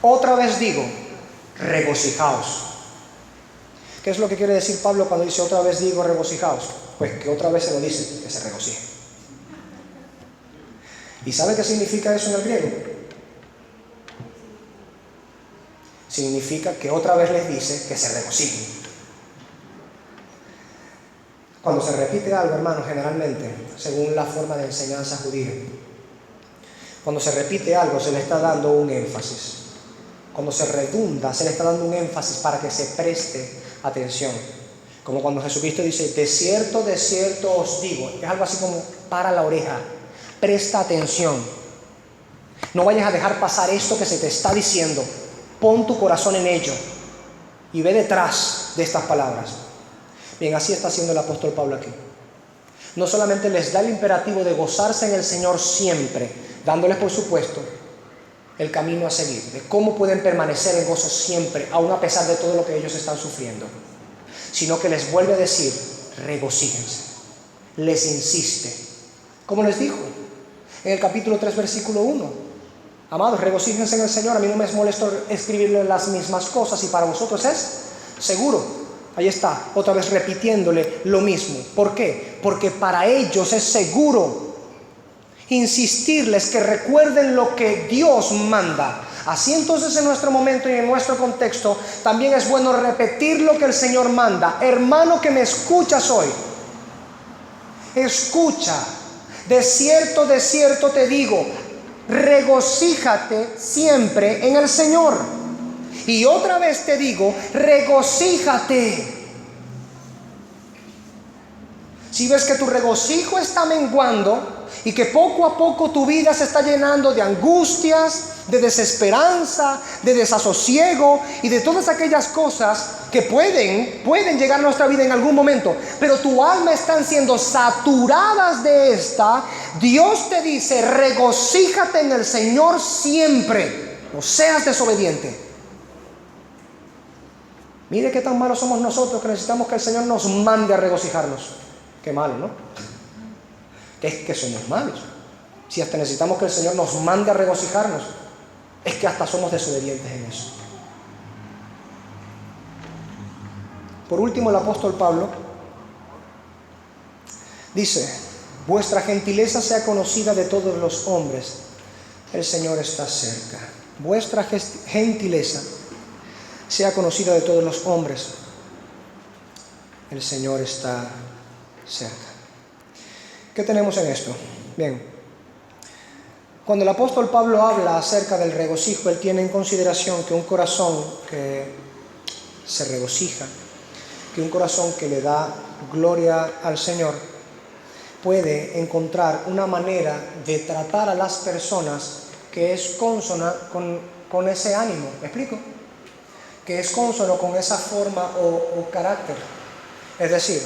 otra vez digo, regocijaos. ¿Qué es lo que quiere decir Pablo cuando dice otra vez digo regocijaos? Pues que otra vez se lo dice, que se regocije. ¿Y sabe qué significa eso en el griego? Significa que otra vez les dice que se regocijen. Cuando se repite algo, hermanos, generalmente, según la forma de enseñanza judía, cuando se repite algo se le está dando un énfasis. Cuando se redunda se le está dando un énfasis para que se preste atención. Como cuando Jesucristo dice: de cierto os digo. Es algo así como para la oreja, presta atención. No vayas a dejar pasar esto que se te está diciendo. Pon tu corazón en ello y ve detrás de estas palabras. Bien, así está haciendo el apóstol Pablo aquí. No solamente les da el imperativo de gozarse en el Señor siempre, dándoles, por supuesto, el camino a seguir, de cómo pueden permanecer en gozo siempre, aun a pesar de todo lo que ellos están sufriendo, sino que les vuelve a decir: regocíjense. Les insiste, como les dijo en el capítulo 3, versículo 1: amados, regocíjense en el Señor. A mí no me es molesto escribirle las mismas cosas y para vosotros es seguro. Ahí está, otra vez repitiéndole lo mismo. ¿Por qué? Porque para ellos es seguro insistirles que recuerden lo que Dios manda. Así entonces, en nuestro momento y en nuestro contexto, también es bueno repetir lo que el Señor manda. Hermano que me escuchas hoy, escucha: de cierto te digo, regocíjate siempre en el Señor. Y otra vez te digo, regocíjate. Si ves que tu regocijo está menguando y que poco a poco tu vida se está llenando de angustias, de desesperanza, de desasosiego y de todas aquellas cosas que pueden llegar a nuestra vida en algún momento, pero tu alma están siendo saturadas de esta, Dios te dice: regocíjate en el Señor siempre, no seas desobediente. Mire qué tan malos somos nosotros que necesitamos que el Señor nos mande a regocijarnos. Qué malo, ¿no? Es que somos malos. Si hasta necesitamos que el Señor nos mande a regocijarnos, es que hasta somos desobedientes en eso. Por último, el apóstol Pablo dice: vuestra gentileza sea conocida de todos los hombres, el Señor está cerca. Vuestra gentileza sea conocida de todos los hombres, el Señor está cerca. ¿Qué tenemos en esto? Bien, cuando el apóstol Pablo habla acerca del regocijo, él tiene en consideración que un corazón que se regocija, que un corazón que le da gloria al Señor puede encontrar una manera de tratar a las personas que es consona con ese ánimo. ¿Me explico? Que es consono con esa forma o carácter. Es decir,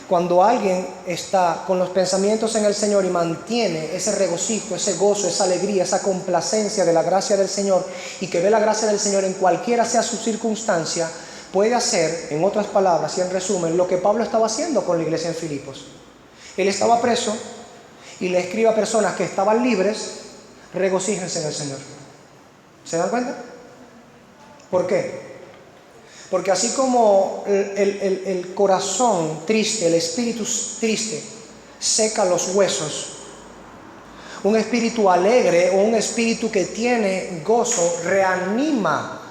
cuando alguien está con los pensamientos en el Señor y mantiene ese regocijo, ese gozo, esa alegría, esa complacencia de la gracia del Señor, y que ve la gracia del Señor en cualquiera sea su circunstancia, puede hacer, en otras palabras y en resumen, lo que Pablo estaba haciendo con la iglesia en Filipos. Él estaba preso y le escribe a personas que estaban libres: regocíjense en el Señor. ¿Se dan cuenta? ¿Por qué? Porque así como el corazón triste, el espíritu triste seca los huesos, un espíritu alegre o un espíritu que tiene gozo reanima,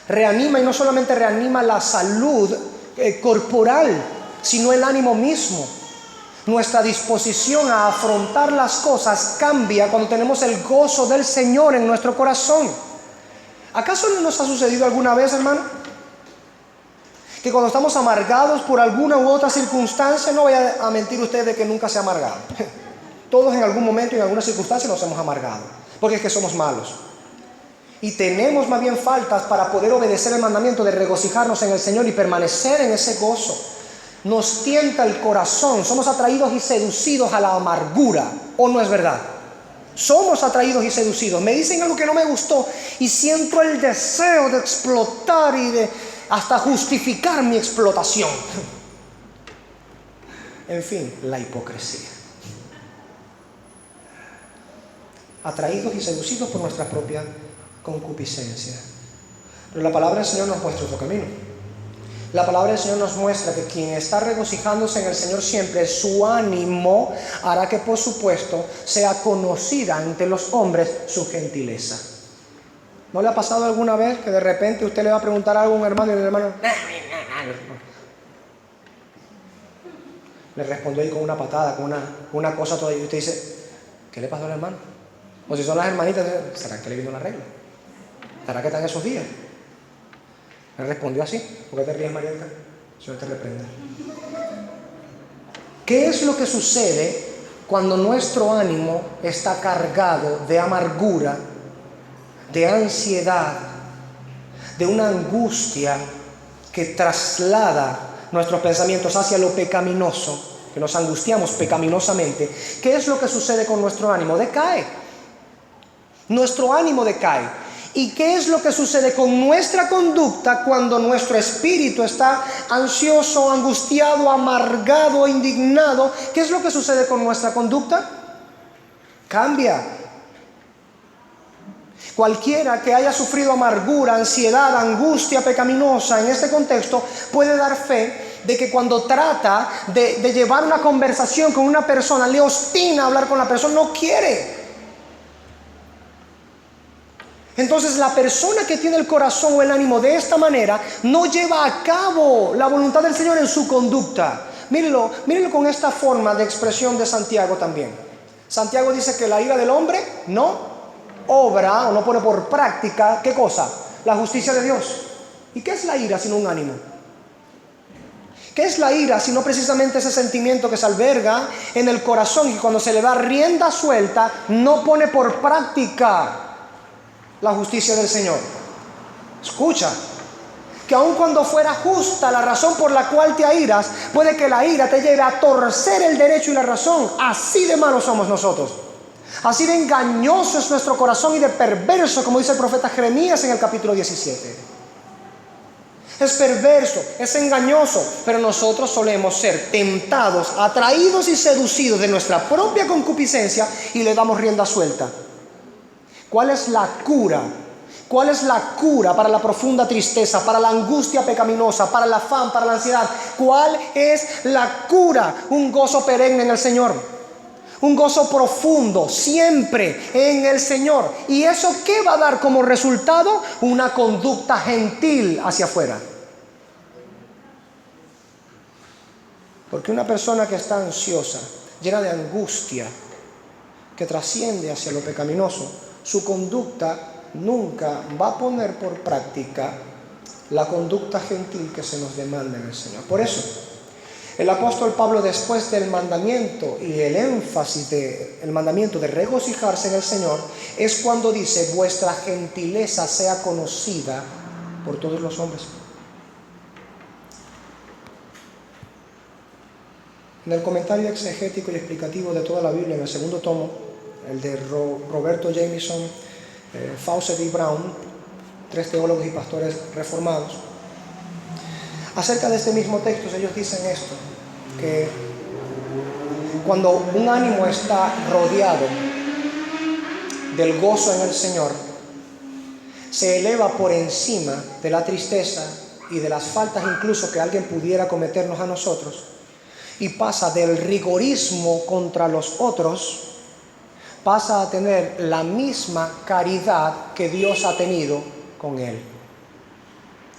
y no solamente reanima la salud corporal, sino el ánimo mismo. Nuestra disposición a afrontar las cosas cambia cuando tenemos el gozo del Señor en nuestro corazón. ¿Acaso no nos ha sucedido alguna vez, hermano, que cuando estamos amargados por alguna u otra circunstancia? No voy a mentir usted de que nunca se ha amargado. Todos en algún momento y en alguna circunstancia nos hemos amargado, porque es que somos malos. Y tenemos más bien faltas para poder obedecer el mandamiento de regocijarnos en el Señor y permanecer en ese gozo. Nos tienta el corazón, somos atraídos y seducidos a la amargura, ¿o no es verdad? Somos atraídos y seducidos. Me dicen algo que no me gustó y siento el deseo de explotar y de hasta justificar mi explotación. En fin, la hipocresía. Atraídos y seducidos por nuestra propia concupiscencia. Pero la palabra del Señor nos muestra otro camino. La palabra del Señor nos muestra que quien está regocijándose en el Señor siempre, su ánimo hará que, por supuesto, sea conocida ante los hombres su gentileza. ¿No le ha pasado alguna vez que de repente usted le va a preguntar algo a un hermano y el hermano le respondió ahí con una patada, con una cosa toda, y usted dice: ¿qué le pasó al hermano? O si son las hermanitas, ¿será que le vino la regla? ¿Será que están esos días? Él respondió así. ¿Por qué te ríes, María? El Señor te reprenda. ¿Qué es lo que sucede cuando nuestro ánimo está cargado de amargura, de ansiedad, de una angustia que traslada nuestros pensamientos hacia lo pecaminoso, que nos angustiamos pecaminosamente? ¿Qué es lo que sucede con nuestro ánimo? Decae. Nuestro ánimo decae. ¿Y qué es lo que sucede con nuestra conducta cuando nuestro espíritu está ansioso, angustiado, amargado, indignado? ¿Qué es lo que sucede con nuestra conducta? Cambia. Cualquiera que haya sufrido amargura, ansiedad, angustia pecaminosa en este contexto puede dar fe de que cuando trata de llevar una conversación con una persona, le obstina hablar con la persona, no quiere. Entonces la persona que tiene el corazón o el ánimo de esta manera no lleva a cabo la voluntad del Señor en su conducta. Mírenlo con esta forma de expresión de Santiago también. Santiago dice que la ira del hombre no obra o no pone por práctica, ¿qué cosa? La justicia de Dios. ¿Y qué es la ira sino un ánimo? ¿Qué es la ira sino precisamente ese sentimiento que se alberga en el corazón y cuando se le da rienda suelta no pone por práctica la justicia del Señor? Escucha, que aun cuando fuera justa la razón por la cual te airas, puede que la ira te lleve a torcer el derecho y la razón. Así de malos somos nosotros. Así de engañoso es nuestro corazón y de perverso, como dice el profeta Jeremías en el capítulo 17. Es perverso, es engañoso, pero nosotros solemos ser tentados, atraídos y seducidos de nuestra propia concupiscencia y le damos rienda suelta. ¿Cuál es la cura? ¿Cuál es la cura para la profunda tristeza, para la angustia pecaminosa, para el afán, para la ansiedad? ¿Cuál es la cura? Un gozo perenne en el Señor. Un gozo profundo, siempre en el Señor. ¿Y eso qué va a dar como resultado? Una conducta gentil hacia afuera. Porque una persona que está ansiosa, llena de angustia, que trasciende hacia lo pecaminoso, su conducta nunca va a poner por práctica la conducta gentil que se nos demanda en el Señor. Por eso, el apóstol Pablo, después del mandamiento y el énfasis del mandamiento de regocijarse en el Señor, es cuando dice: vuestra gentileza sea conocida por todos los hombres. En el comentario exegético y explicativo de toda la Biblia, en el segundo tomo, el de Roberto Jamieson, Fawcett y Brown, 3 teólogos y pastores reformados, acerca de este mismo texto, ellos dicen esto, que cuando un ánimo está rodeado del gozo en el Señor, se eleva por encima de la tristeza y de las faltas incluso que alguien pudiera cometernos a nosotros, y pasa del rigorismo contra los otros, pasa a tener la misma caridad que Dios ha tenido con él.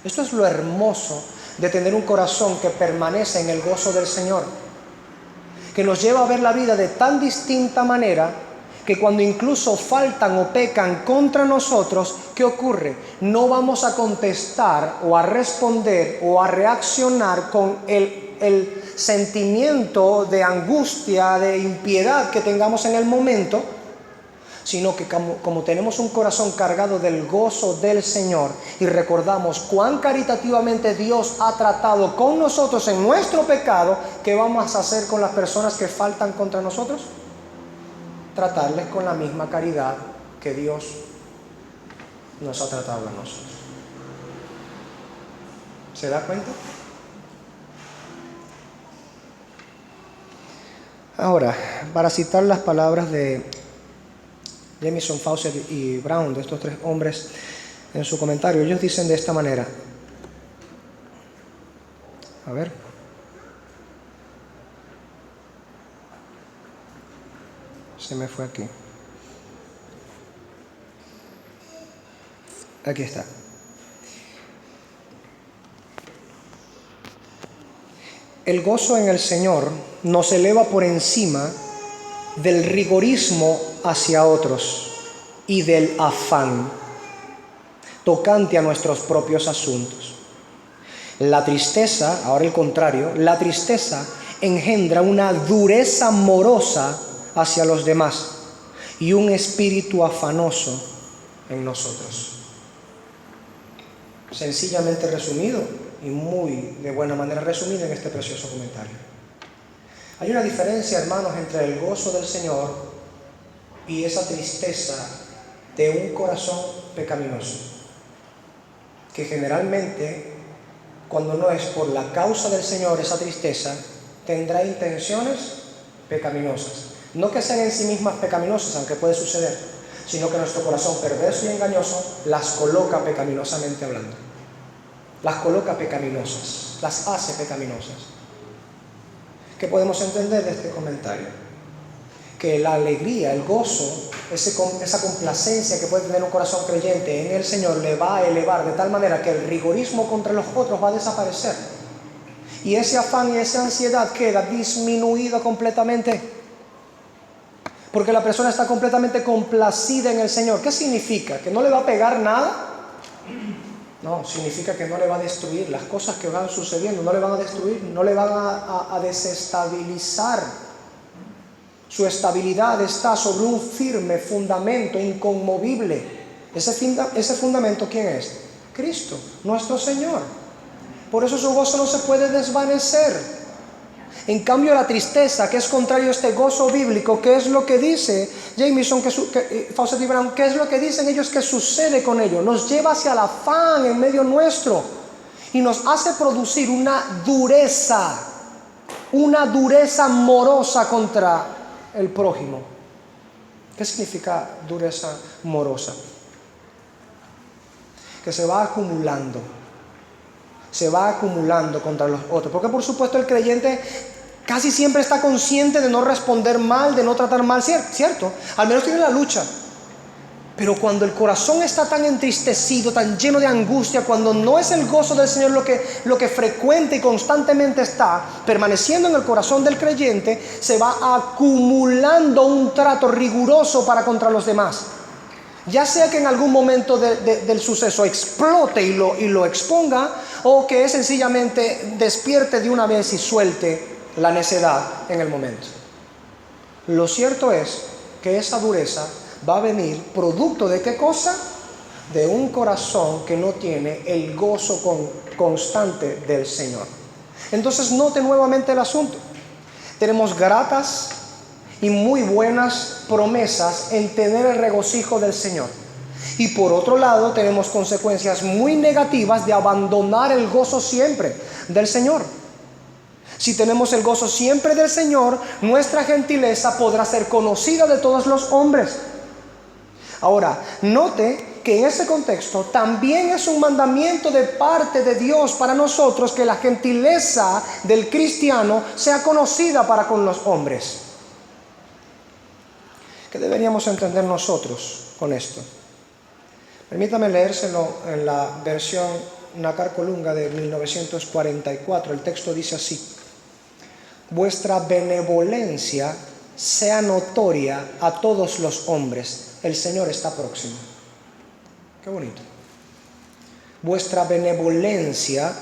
Esto es lo hermoso de tener un corazón que permanece en el gozo del Señor, que nos lleva a ver la vida de tan distinta manera que cuando incluso faltan o pecan contra nosotros, ¿qué ocurre? No vamos a contestar o a responder o a reaccionar con el sentimiento de angustia, de impiedad que tengamos en el momento, sino que como tenemos un corazón cargado del gozo del Señor y recordamos cuán caritativamente Dios ha tratado con nosotros en nuestro pecado, ¿qué vamos a hacer con las personas que faltan contra nosotros? Tratarles con la misma caridad que Dios nos ha tratado a nosotros. ¿Se da cuenta? Ahora, para citar las palabras de Jamieson, Fawcett y Brown, de estos 3 hombres, en su comentario, ellos dicen de esta manera. A ver. Se me fue aquí. Aquí está. El gozo en el Señor nos eleva por encima del rigorismo hacia otros y del afán tocante a nuestros propios asuntos. La tristeza, ahora el contrario, la tristeza engendra una dureza morosa hacia los demás y un espíritu afanoso en nosotros. Sencillamente resumido y muy de buena manera resumido en este precioso comentario. Hay una diferencia, hermanos, entre el gozo del Señor y esa tristeza de un corazón pecaminoso, que generalmente, cuando no es por la causa del Señor, esa tristeza tendrá intenciones pecaminosas. No que sean en sí mismas pecaminosas, aunque puede suceder, sino que nuestro corazón perverso y engañoso las coloca pecaminosamente hablando. Las coloca pecaminosas, las hace pecaminosas. ¿Qué podemos entender de este comentario? Que la alegría, el gozo, esa complacencia que puede tener un corazón creyente en el Señor le va a elevar de tal manera que el rigorismo contra los otros va a desaparecer. Y ese afán y esa ansiedad queda disminuida completamente. Porque la persona está completamente complacida en el Señor. ¿Qué significa? ¿Que no le va a pegar nada? No, significa que no le va a destruir. Las cosas que van sucediendo no le van a destruir, no le van a desestabilizar. Su estabilidad está sobre un firme fundamento inconmovible. Ese fundamento, ¿quién es? Cristo, nuestro Señor. Por eso su gozo no se puede desvanecer. En cambio, la tristeza, que es contrario a este gozo bíblico, ¿qué es lo que dice Jamieson, Fawcett y Brown? ¿Qué es lo que dicen ellos que sucede con ello? Nos lleva hacia el afán en medio nuestro y nos hace producir una dureza morosa contra el prójimo. ¿Qué significa dureza morosa? Que se va acumulando contra los otros. Porque por supuesto el creyente casi siempre está consciente de no responder mal, de no tratar mal, ¿cierto? Al menos tiene la lucha. Pero cuando el corazón está tan entristecido, tan lleno de angustia, cuando no es el gozo del Señor lo que frecuente y constantemente está permaneciendo en el corazón del creyente, se va acumulando un trato riguroso para contra los demás. Ya sea que en algún momento del suceso explote y lo exponga, o que sencillamente despierte de una vez y suelte la necedad en el momento. Lo cierto es que esa dureza va a venir producto de ¿qué cosa? De un corazón que no tiene el gozo constante del Señor. Entonces note nuevamente el asunto. Tenemos gratas y muy buenas promesas en tener el regocijo del Señor. Y por otro lado tenemos consecuencias muy negativas de abandonar el gozo siempre del Señor. Si tenemos el gozo siempre del Señor, nuestra gentileza podrá ser conocida de todos los hombres. Ahora, note que en ese contexto también es un mandamiento de parte de Dios para nosotros que la gentileza del cristiano sea conocida para con los hombres. ¿Qué deberíamos entender nosotros con esto? Permítame leérselo en la versión Nácar Colunga de 1944. El texto dice así: vuestra benevolencia sea notoria a todos los hombres. El Señor está próximo. Qué bonito. Vuestra benevolencia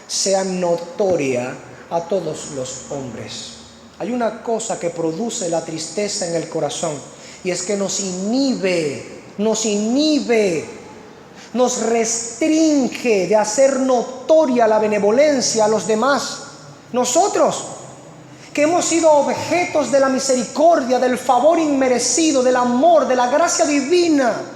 sea notoria a todos los hombres. Hay una cosa que produce la tristeza en el corazón, y es que nos inhibe, nos restringe de hacer notoria la benevolencia a los demás. Nosotros, que hemos sido objetos de la misericordia, del favor inmerecido, del amor, de la gracia divina,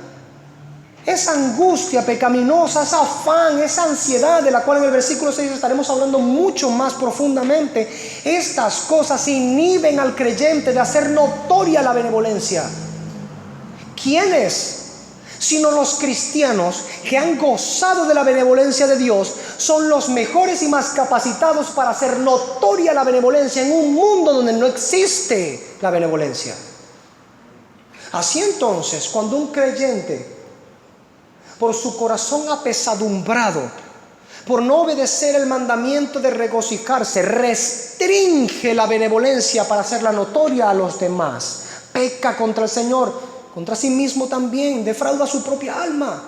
esa angustia pecaminosa, ese afán, esa ansiedad de la cual en el versículo 6 estaremos hablando mucho más profundamente, estas cosas inhiben al creyente de hacer notoria la benevolencia. ¿Quiénes? Sino los cristianos que han gozado de la benevolencia de Dios son los mejores y más capacitados para hacer notoria la benevolencia en un mundo donde no existe la benevolencia. Así entonces, cuando un creyente, por su corazón apesadumbrado, por no obedecer el mandamiento de regocijarse, restringe la benevolencia para hacerla notoria a los demás, peca contra el Señor, contra sí mismo también, defrauda a su propia alma,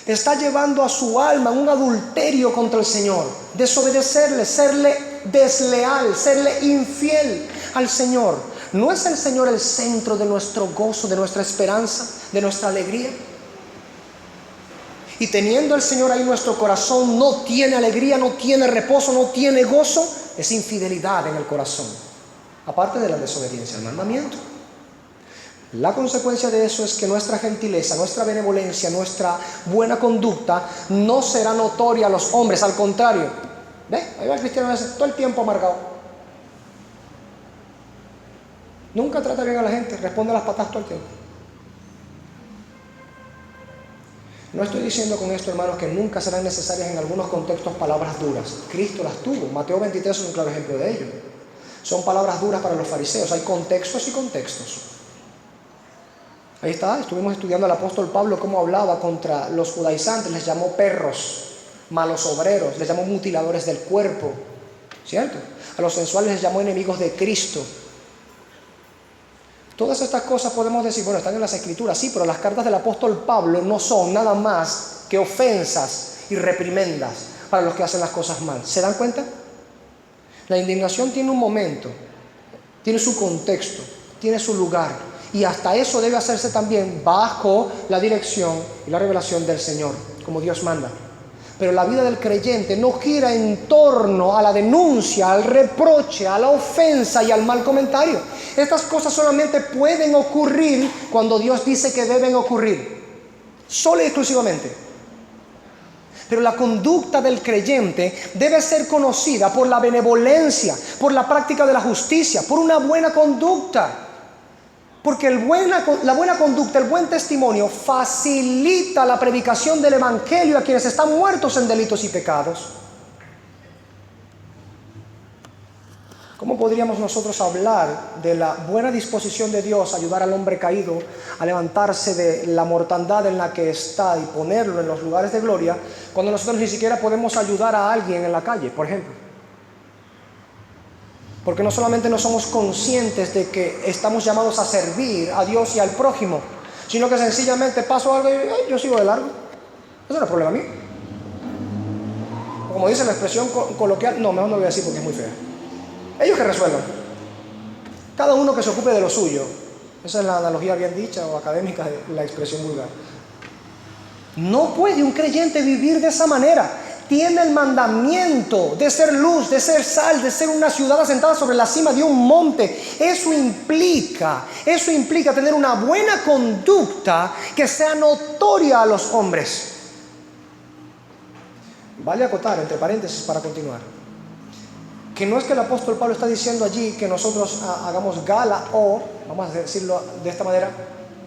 está llevando a su alma un adulterio contra el Señor, desobedecerle, serle desleal, serle infiel al Señor. ¿No es el Señor el centro de nuestro gozo, de nuestra esperanza, de nuestra alegría? Y teniendo el Señor ahí, nuestro corazón no tiene alegría, no tiene reposo, no tiene gozo, es infidelidad en el corazón, aparte de la desobediencia al mandamiento. La consecuencia de eso es que nuestra gentileza, nuestra benevolencia, nuestra buena conducta no será notoria a los hombres. Al contrario, ahí va el cristiano todo el tiempo amargado. Nunca trata bien a la gente, responde a las patas todo el tiempo. No estoy diciendo con esto, hermanos, que nunca serán necesarias en algunos contextos palabras duras. Cristo las tuvo. Mateo 23 es un claro ejemplo de ello. Son palabras duras para los fariseos. Hay contextos y contextos. Ahí está, estuvimos estudiando al apóstol Pablo cómo hablaba contra los judaizantes, les llamó perros, malos obreros, les llamó mutiladores del cuerpo, ¿cierto? A los sensuales les llamó enemigos de Cristo. Todas estas cosas podemos decir, bueno, están en las Escrituras, sí, pero las cartas del apóstol Pablo no son nada más que ofensas y reprimendas para los que hacen las cosas mal. ¿Se dan cuenta? La indignación tiene un momento, tiene su contexto, tiene su lugar. Y hasta eso debe hacerse también bajo la dirección y la revelación del Señor, como Dios manda. Pero la vida del creyente no gira en torno a la denuncia, al reproche, a la ofensa y al mal comentario. Estas cosas solamente pueden ocurrir cuando Dios dice que deben ocurrir, solo y exclusivamente. Pero la conducta del creyente debe ser conocida por la benevolencia, por la práctica de la justicia, por una buena conducta. Porque la buena conducta, el buen testimonio facilita la predicación del evangelio a quienes están muertos en delitos y pecados. ¿Cómo podríamos nosotros hablar de la buena disposición de Dios a ayudar al hombre caído a levantarse de la mortandad en la que está y ponerlo en los lugares de gloria, cuando nosotros ni siquiera podemos ayudar a alguien en la calle, por ejemplo? Porque no solamente no somos conscientes de que estamos llamados a servir a Dios y al prójimo, sino que sencillamente paso algo y yo sigo de largo. Eso no es problema mío. O como dice la expresión coloquial, no, mejor no voy a decir porque es muy fea. Ellos que resuelvan. Cada uno que se ocupe de lo suyo. Esa es la analogía bien dicha o académica de la expresión vulgar. No puede un creyente vivir de esa manera. Tiene el mandamiento de ser luz, de ser sal, de ser una ciudad asentada sobre la cima de un monte. Eso implica tener una buena conducta que sea notoria a los hombres. Vale acotar, entre paréntesis, para continuar, que no es que el apóstol Pablo está diciendo allí que nosotros hagamos gala o, vamos a decirlo de esta manera,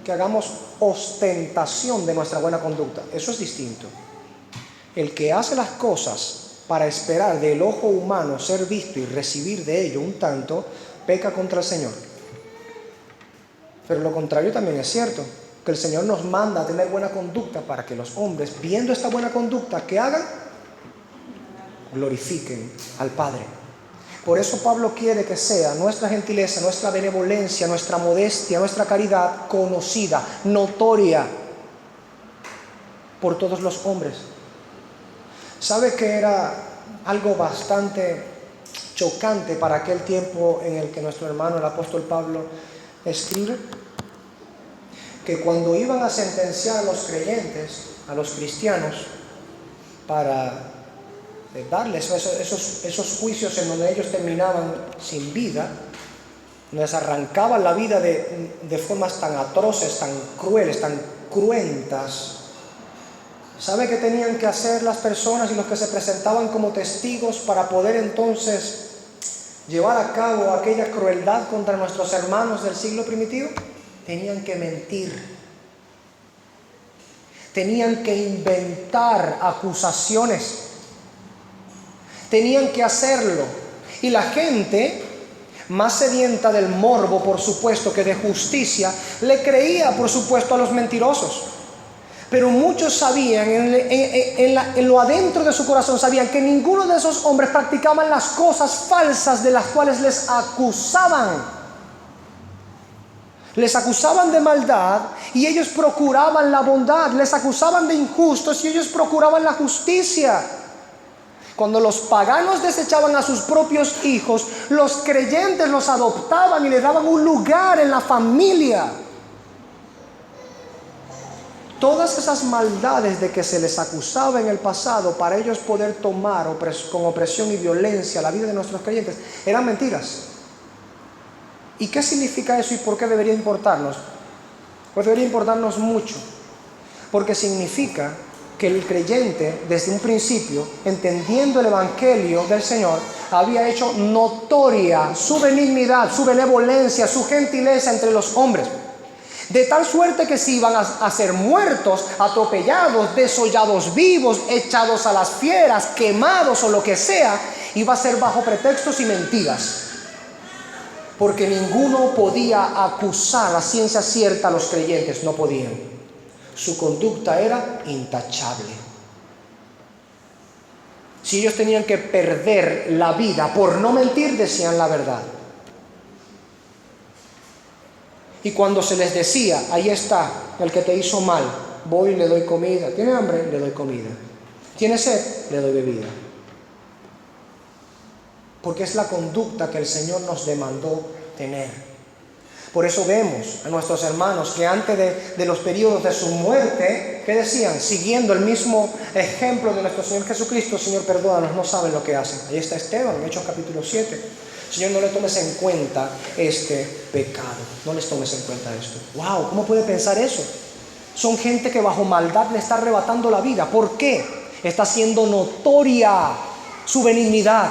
que hagamos ostentación de nuestra buena conducta. Eso es distinto. El que hace las cosas para esperar del ojo humano ser visto y recibir de ello un tanto, peca contra el Señor. Pero lo contrario también es cierto, que el Señor nos manda a tener buena conducta para que los hombres, viendo esta buena conducta, ¿qué hagan? Glorifiquen al Padre. Por eso Pablo quiere que sea nuestra gentileza, nuestra benevolencia, nuestra modestia, nuestra caridad conocida, notoria por todos los hombres. ¿Sabe que era algo bastante chocante para aquel tiempo en el que nuestro hermano el apóstol Pablo escribe? Que cuando iban a sentenciar a los creyentes, a los cristianos, para darles esos juicios en donde ellos terminaban sin vida, les arrancaban la vida de formas tan atroces, tan crueles, tan cruentas. ¿Sabe qué tenían que hacer las personas y los que se presentaban como testigos para poder entonces llevar a cabo aquella crueldad contra nuestros hermanos del siglo primitivo? Tenían que mentir. Tenían que inventar acusaciones. Tenían que hacerlo. Y la gente, más sedienta del morbo, por supuesto, que de justicia, le creía, por supuesto, a los mentirosos. Pero muchos sabían, en lo adentro de su corazón, sabían que ninguno de esos hombres practicaban las cosas falsas de las cuales les acusaban. Les acusaban de maldad y ellos procuraban la bondad. Les acusaban de injustos y ellos procuraban la justicia. Cuando los paganos desechaban a sus propios hijos, los creyentes los adoptaban y les daban un lugar en la familia. Todas esas maldades de que se les acusaba en el pasado para ellos poder tomar con opresión y violencia la vida de nuestros creyentes eran mentiras. ¿Y qué significa eso y por qué debería importarnos? Pues debería importarnos mucho, porque significa que el creyente desde un principio, entendiendo el evangelio del Señor, había hecho notoria su benignidad, su benevolencia, su gentileza entre los hombres. De tal suerte que si iban a ser muertos, atropellados, desollados vivos, echados a las fieras, quemados o lo que sea, iba a ser bajo pretextos y mentiras. Porque ninguno podía acusar a ciencia cierta a los creyentes, no podían. Su conducta era intachable. Si ellos tenían que perder la vida por no mentir, decían la verdad. Y cuando se les decía, ahí está el que te hizo mal, voy y le doy comida. ¿Tiene hambre? Le doy comida. ¿Tiene sed? Le doy bebida. Porque es la conducta que el Señor nos demandó tener. Por eso vemos a nuestros hermanos que antes de los periodos de su muerte, ¿qué decían? Siguiendo el mismo ejemplo de nuestro Señor Jesucristo: Señor, perdónanos, no saben lo que hacen. Ahí está Esteban, en Hechos capítulo 7. Señor, no le tomes en cuenta este pecado. No les tomes en cuenta esto. ¡Wow! ¿Cómo puede pensar eso? Son gente que bajo maldad le está arrebatando la vida. ¿Por qué? Está siendo notoria su benignidad.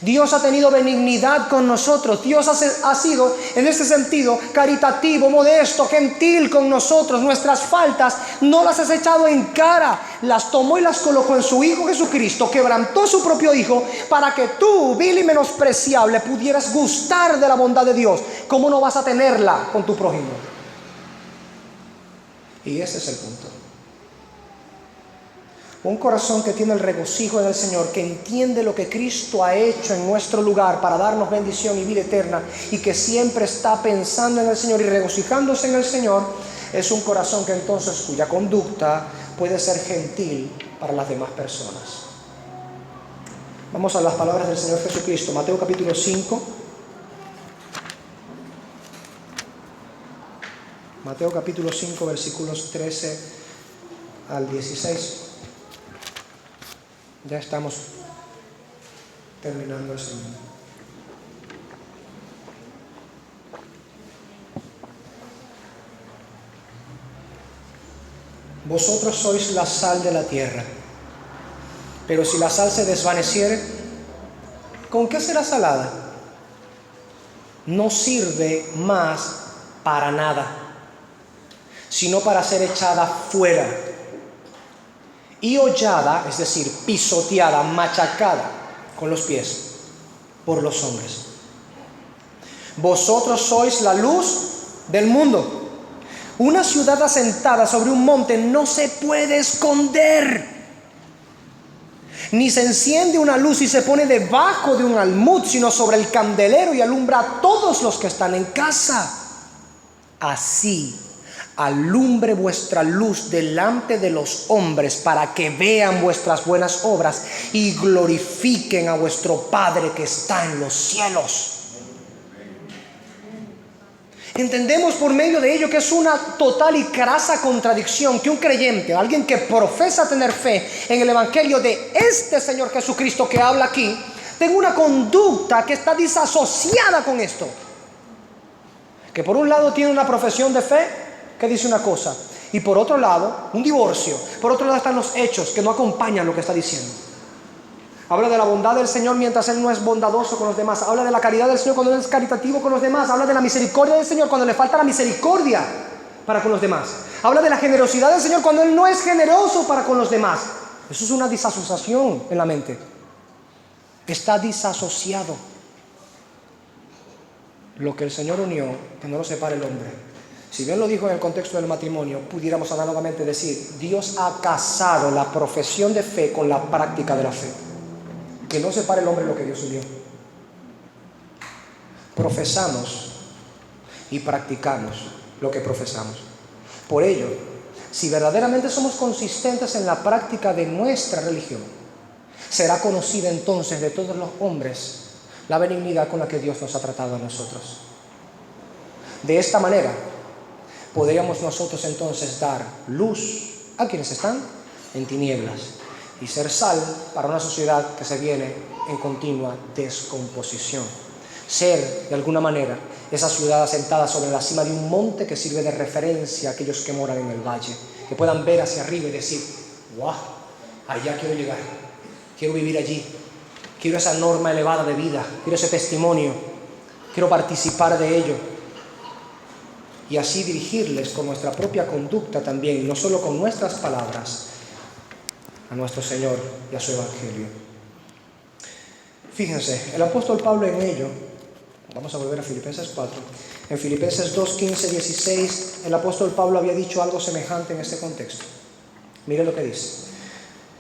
Dios ha tenido benignidad con nosotros. Dios ha sido, en ese sentido, caritativo, modesto, gentil con nosotros. Nuestras faltas no las has echado en cara. Las tomó y las colocó en su Hijo Jesucristo. Quebrantó su propio Hijo para que tú, vil y menospreciable, pudieras gustar de la bondad de Dios. ¿Cómo no vas a tenerla con tu prójimo? Y ese es el punto. Un corazón que tiene el regocijo del Señor, que entiende lo que Cristo ha hecho en nuestro lugar para darnos bendición y vida eterna, y que siempre está pensando en el Señor y regocijándose en el Señor, es un corazón que entonces cuya conducta puede ser gentil para las demás personas. Vamos a las palabras del Señor Jesucristo, Mateo capítulo 5. Mateo capítulo 5, versículos 13 al 16. Ya estamos terminando el sermón. Vosotros sois la sal de la tierra, pero si la sal se desvaneciere, ¿con qué será salada? No sirve más para nada, sino para ser echada fuera y hollada, es decir, pisoteada, machacada con los pies por los hombres. Vosotros sois la luz del mundo. Una ciudad asentada sobre un monte no se puede esconder, ni se enciende una luz y se pone debajo de un almud, sino sobre el candelero y alumbra a todos los que están en casa. Así alumbre vuestra luz delante de los hombres, para que vean vuestras buenas obras y glorifiquen a vuestro Padre que está en los cielos. Entendemos por medio de ello que es una total y crasa contradicción que un creyente, alguien que profesa tener fe en el Evangelio de este Señor Jesucristo que habla aquí, tenga una conducta que está disasociada con esto. Que por un lado tiene una profesión de fe que dice una cosa, y por otro lado un divorcio. Por otro lado están los hechos que no acompañan lo que está diciendo. Habla de la bondad del Señor mientras Él no es bondadoso con los demás. Habla de la caridad del Señor cuando Él es caritativo con los demás. Habla de la misericordia del Señor cuando le falta la misericordia para con los demás. Habla de la generosidad del Señor cuando Él no es generoso para con los demás. Eso es una disasociación en la mente. Está disasociado. Lo que el Señor unió, que no lo separe el hombre. Si bien lo dijo en el contexto del matrimonio, pudiéramos análogamente decir, Dios ha casado la profesión de fe con la práctica de la fe. Que no separe el hombre lo que Dios unió. Profesamos y practicamos lo que profesamos. Por ello, si verdaderamente somos consistentes en la práctica de nuestra religión, será conocida entonces de todos los hombres la benignidad con la que Dios nos ha tratado a nosotros. De esta manera, podríamos nosotros entonces dar luz a quienes están en tinieblas y ser sal para una sociedad que se viene en continua descomposición. Ser, de alguna manera, esa ciudad asentada sobre la cima de un monte que sirve de referencia a aquellos que moran en el valle, que puedan ver hacia arriba y decir, ¡wow! Allá quiero llegar, quiero vivir allí, quiero esa norma elevada de vida, quiero ese testimonio, quiero participar de ello. Y así dirigirles con nuestra propia conducta también, no solo con nuestras palabras, a nuestro Señor y a su Evangelio. Fíjense, el apóstol Pablo en ello, vamos a volver a Filipenses 4, en Filipenses 2, 15, 16, el apóstol Pablo había dicho algo semejante en este contexto. Mire lo que dice,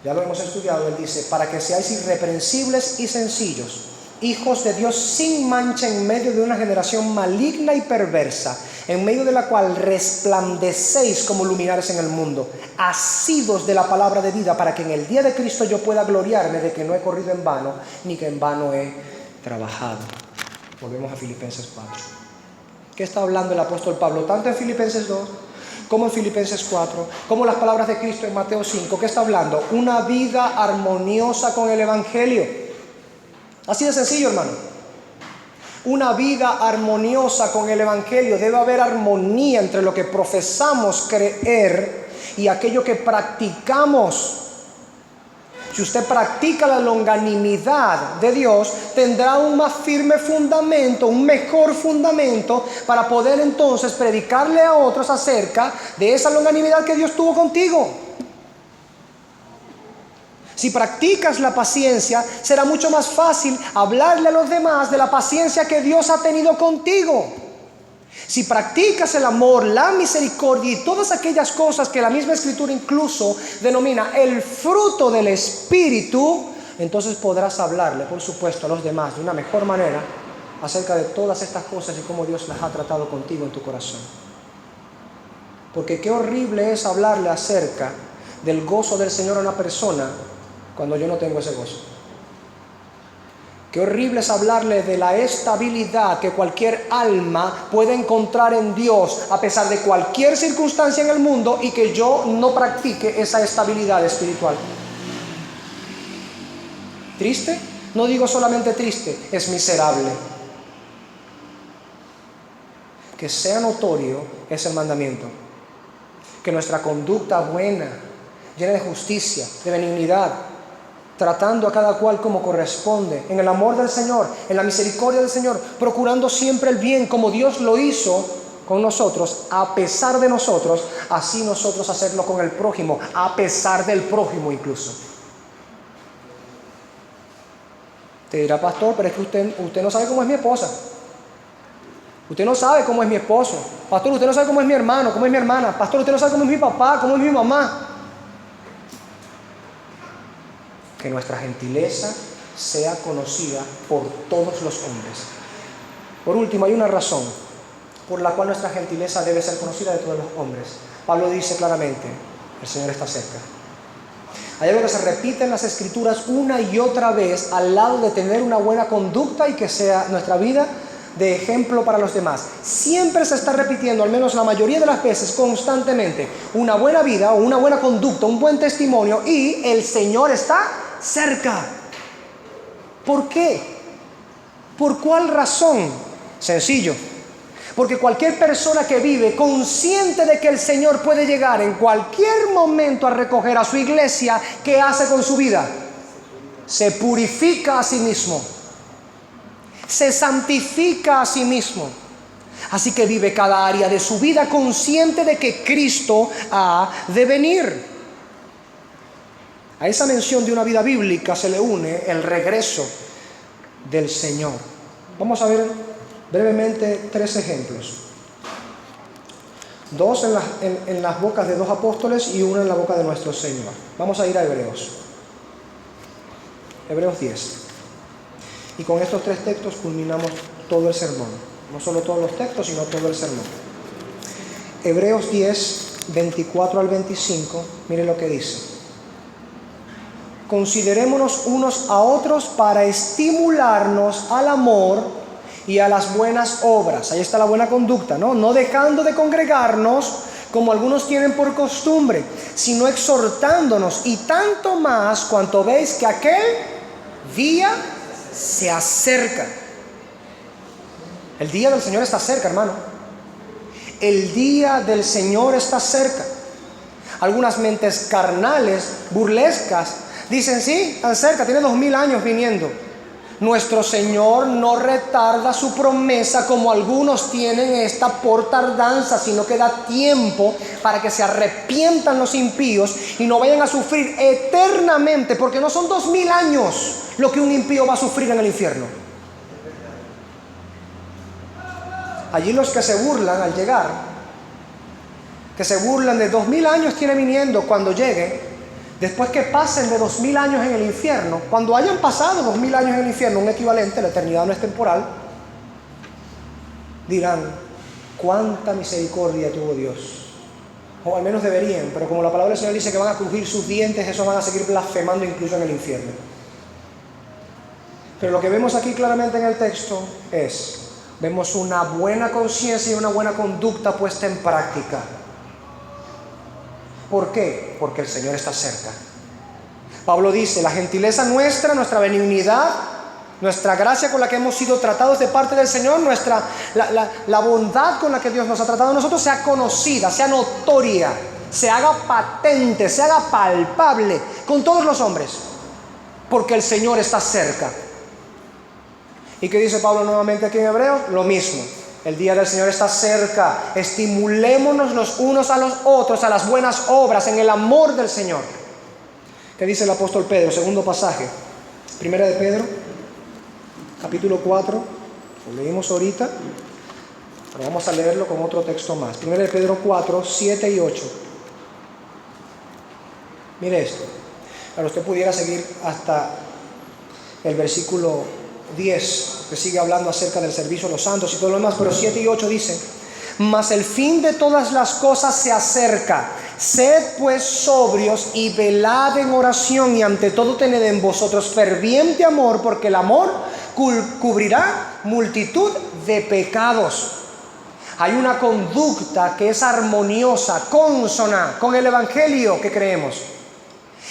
ya lo hemos estudiado, él dice, para que seáis irreprensibles y sencillos, hijos de Dios sin mancha en medio de una generación maligna y perversa, en medio de la cual resplandecéis como luminares en el mundo, asidos de la palabra de vida, para que en el día de Cristo yo pueda gloriarme de que no he corrido en vano, ni que en vano he trabajado. Volvemos a Filipenses 4. ¿Qué está hablando el apóstol Pablo? Tanto en Filipenses 2, como en Filipenses 4, como las palabras de Cristo en Mateo 5. ¿Qué está hablando? Una vida armoniosa con el Evangelio. Así de sencillo, hermano. Una vida armoniosa con el Evangelio. Debe haber armonía entre lo que profesamos creer y aquello que practicamos. Si usted practica la longanimidad de Dios, tendrá un más firme fundamento, un mejor fundamento para poder entonces predicarle a otros acerca de esa longanimidad que Dios tuvo contigo. Si practicas la paciencia, será mucho más fácil hablarle a los demás de la paciencia que Dios ha tenido contigo. Si practicas el amor, la misericordia y todas aquellas cosas que la misma Escritura incluso denomina el fruto del Espíritu, entonces podrás hablarle, por supuesto, a los demás de una mejor manera acerca de todas estas cosas y cómo Dios las ha tratado contigo en tu corazón. Porque qué horrible es hablarle acerca del gozo del Señor a una persona cuando yo no tengo ese gozo. Qué horrible es hablarle de la estabilidad que cualquier alma puede encontrar en Dios a pesar de cualquier circunstancia en el mundo y que yo no practique esa estabilidad espiritual. ¿Triste? No digo solamente triste, es miserable. Que sea notorio es el mandamiento. Que nuestra conducta buena, llena de justicia, de benignidad, tratando a cada cual como corresponde, en el amor del Señor, en la misericordia del Señor, procurando siempre el bien como Dios lo hizo con nosotros, a pesar de nosotros, así nosotros hacerlo con el prójimo, a pesar del prójimo incluso. Te dirá, pastor, pero es que usted no sabe cómo es mi esposa. Usted no sabe cómo es mi esposo. Pastor, usted no sabe cómo es mi hermano, cómo es mi hermana. Pastor, usted no sabe cómo es mi papá, cómo es mi mamá. Que nuestra gentileza sea conocida por todos los hombres. Por último, hay una razón por la cual nuestra gentileza debe ser conocida de todos los hombres. Pablo dice claramente, el Señor está cerca. Hay algo que se repite en las Escrituras una y otra vez al lado de tener una buena conducta y que sea nuestra vida de ejemplo para los demás. Siempre se está repitiendo, al menos la mayoría de las veces, constantemente, una buena vida o una buena conducta, un buen testimonio y el Señor está cerca. ¿Por qué? ¿Por cuál razón? Sencillo. Porque cualquier persona que vive consciente de que el Señor puede llegar en cualquier momento a recoger a su iglesia, ¿qué hace con su vida? Se purifica a sí mismo. Se santifica a sí mismo. Así que vive cada área de su vida consciente de que Cristo ha de venir. A esa mención de una vida bíblica se le une el regreso del Señor. Vamos a ver brevemente 3 ejemplos. 2 en las bocas de 2 apóstoles y 1 en la boca de nuestro Señor. Vamos a ir a Hebreos. Hebreos 10. Y con estos 3 textos culminamos todo el sermón. No solo todos los textos, sino todo el sermón. Hebreos 10, 24 al 25. Miren lo que dice. Considerémonos unos a otros para estimularnos al amor y a las buenas obras. Ahí está la buena conducta, ¿no? No dejando de congregarnos como algunos tienen por costumbre, sino exhortándonos, y tanto más cuanto veis que aquel día se acerca. El día del Señor está cerca, hermano. El día del Señor está cerca. Algunas mentes carnales, burlescas, dicen, sí, tan cerca, tiene 2000 años viniendo. Nuestro Señor no retarda su promesa como algunos tienen esta por tardanza, sino que da tiempo para que se arrepientan los impíos y no vayan a sufrir eternamente, porque no son 2000 años lo que un impío va a sufrir en el infierno. Allí los que se burlan al llegar, que se burlan de 2000 años tiene viniendo, cuando llegue, después que pasen de 2000 años en el infierno, cuando hayan pasado 2000 años en el infierno, un equivalente, la eternidad no es temporal, dirán, cuánta misericordia tuvo Dios. O al menos deberían, pero como la palabra del Señor dice que van a crujir sus dientes, esos van a seguir blasfemando incluso en el infierno. Pero lo que vemos aquí claramente en el texto vemos una buena conciencia y una buena conducta puesta en práctica. ¿Por qué? Porque el Señor está cerca. Pablo dice, la gentileza nuestra, nuestra benignidad, nuestra gracia con la que hemos sido tratados de parte del Señor, la bondad con la que Dios nos ha tratado a nosotros, sea conocida, sea notoria, se haga patente, se haga palpable con todos los hombres, porque el Señor está cerca. ¿Y qué dice Pablo nuevamente aquí en Hebreos? Lo mismo. El día del Señor está cerca. Estimulémonos los unos a los otros a las buenas obras en el amor del Señor. ¿Qué dice el apóstol Pedro? Segundo pasaje. Primera de Pedro, capítulo 4. Lo leímos ahorita, pero vamos a leerlo con otro texto más. Primera de Pedro 4, 7 y 8. Mire esto. Ahora usted pudiera seguir hasta el versículo 10, que sigue hablando acerca del servicio a los santos y todo lo demás, pero 7 y 8 dicen: mas el fin de todas las cosas se acerca. Sed pues sobrios y velad en oración, y ante todo tened en vosotros ferviente amor, porque el amor cubrirá multitud de pecados. Hay una conducta que es armoniosa, consona con el evangelio que creemos.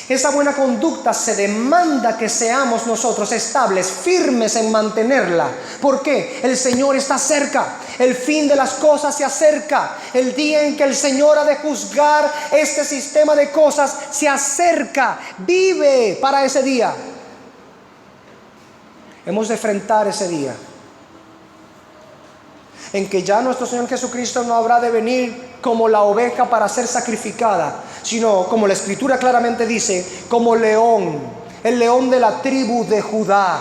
Esa buena conducta se demanda que seamos nosotros estables, firmes en mantenerla. ¿Por qué? El Señor está cerca, el fin de las cosas se acerca, el día en que el Señor ha de juzgar este sistema de cosas se acerca. Vive para ese día. Hemos de enfrentar ese día en que ya nuestro Señor Jesucristo no habrá de venir como la oveja para ser sacrificada, sino, como la Escritura claramente dice, como león, el león de la tribu de Judá,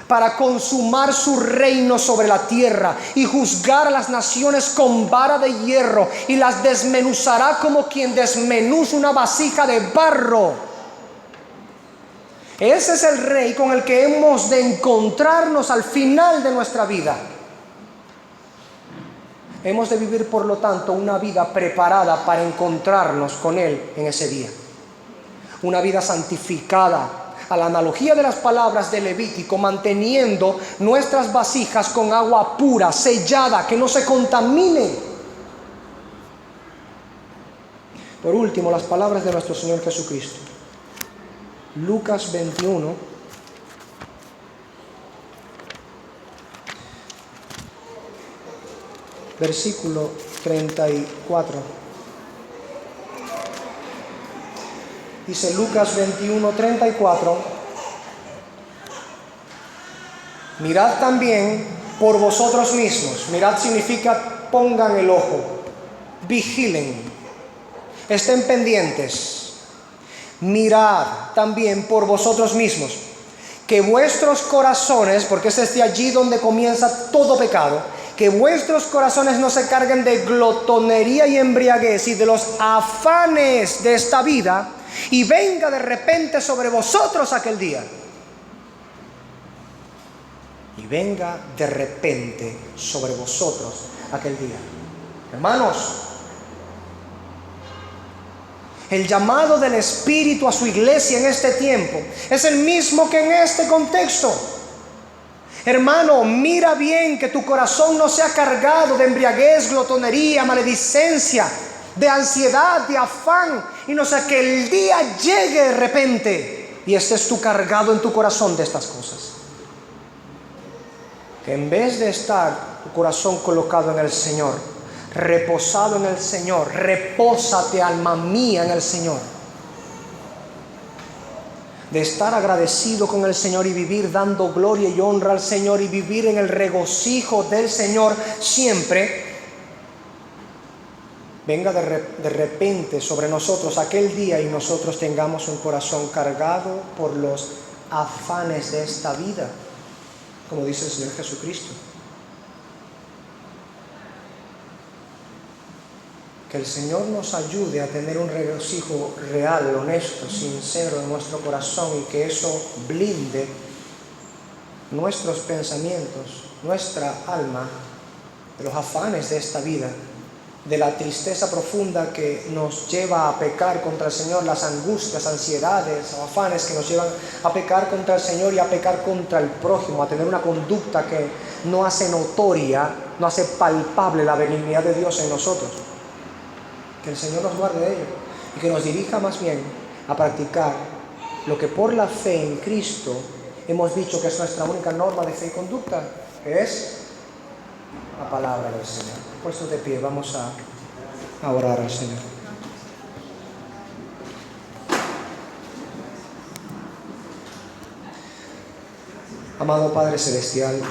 para consumar su reino sobre la tierra y juzgar a las naciones con vara de hierro, y las desmenuzará como quien desmenuza una vasija de barro. Ese es el rey con el que hemos de encontrarnos al final de nuestra vida. Hemos de vivir, por lo tanto, una vida preparada para encontrarnos con Él en ese día. Una vida santificada, a la analogía de las palabras de Levítico, manteniendo nuestras vasijas con agua pura, sellada, que no se contamine. Por último, las palabras de nuestro Señor Jesucristo. Lucas 21. Versículo 34. Dice Lucas 21:34. Mirad también por vosotros mismos. Mirad significa pongan el ojo, vigilen, estén pendientes. Mirad también por vosotros mismos, que vuestros corazones, porque es desde allí donde comienza todo pecado, que vuestros corazones no se carguen de glotonería y embriaguez y de los afanes de esta vida, y venga de repente sobre vosotros aquel día. Y venga de repente sobre vosotros aquel día. Hermanos, el llamado del Espíritu a su iglesia en este tiempo es el mismo que en este contexto. Hermano, mira bien que tu corazón no sea cargado de embriaguez, glotonería, maledicencia, de ansiedad, de afán, y no sea que el día llegue de repente y estés tú cargado en tu corazón de estas cosas. Que en vez de estar tu corazón colocado en el Señor, reposado en el Señor, repósate, alma mía, en el Señor. De estar agradecido con el Señor y vivir dando gloria y honra al Señor y vivir en el regocijo del Señor siempre. Venga de repente sobre nosotros aquel día y nosotros tengamos un corazón cargado por los afanes de esta vida, como dice el Señor Jesucristo. Que el Señor nos ayude a tener un regocijo real, honesto, sincero en nuestro corazón, y que eso blinde nuestros pensamientos, nuestra alma, de los afanes de esta vida, de la tristeza profunda que nos lleva a pecar contra el Señor, las angustias, ansiedades, afanes que nos llevan a pecar contra el Señor y a pecar contra el prójimo, a tener una conducta que no hace notoria, no hace palpable la benignidad de Dios en nosotros. Que el Señor nos guarde de ello y que nos dirija más bien a practicar lo que por la fe en Cristo hemos dicho que es nuestra única norma de fe y conducta, que es la palabra del Señor. Puestos de pie, vamos a orar al Señor. Amado Padre Celestial,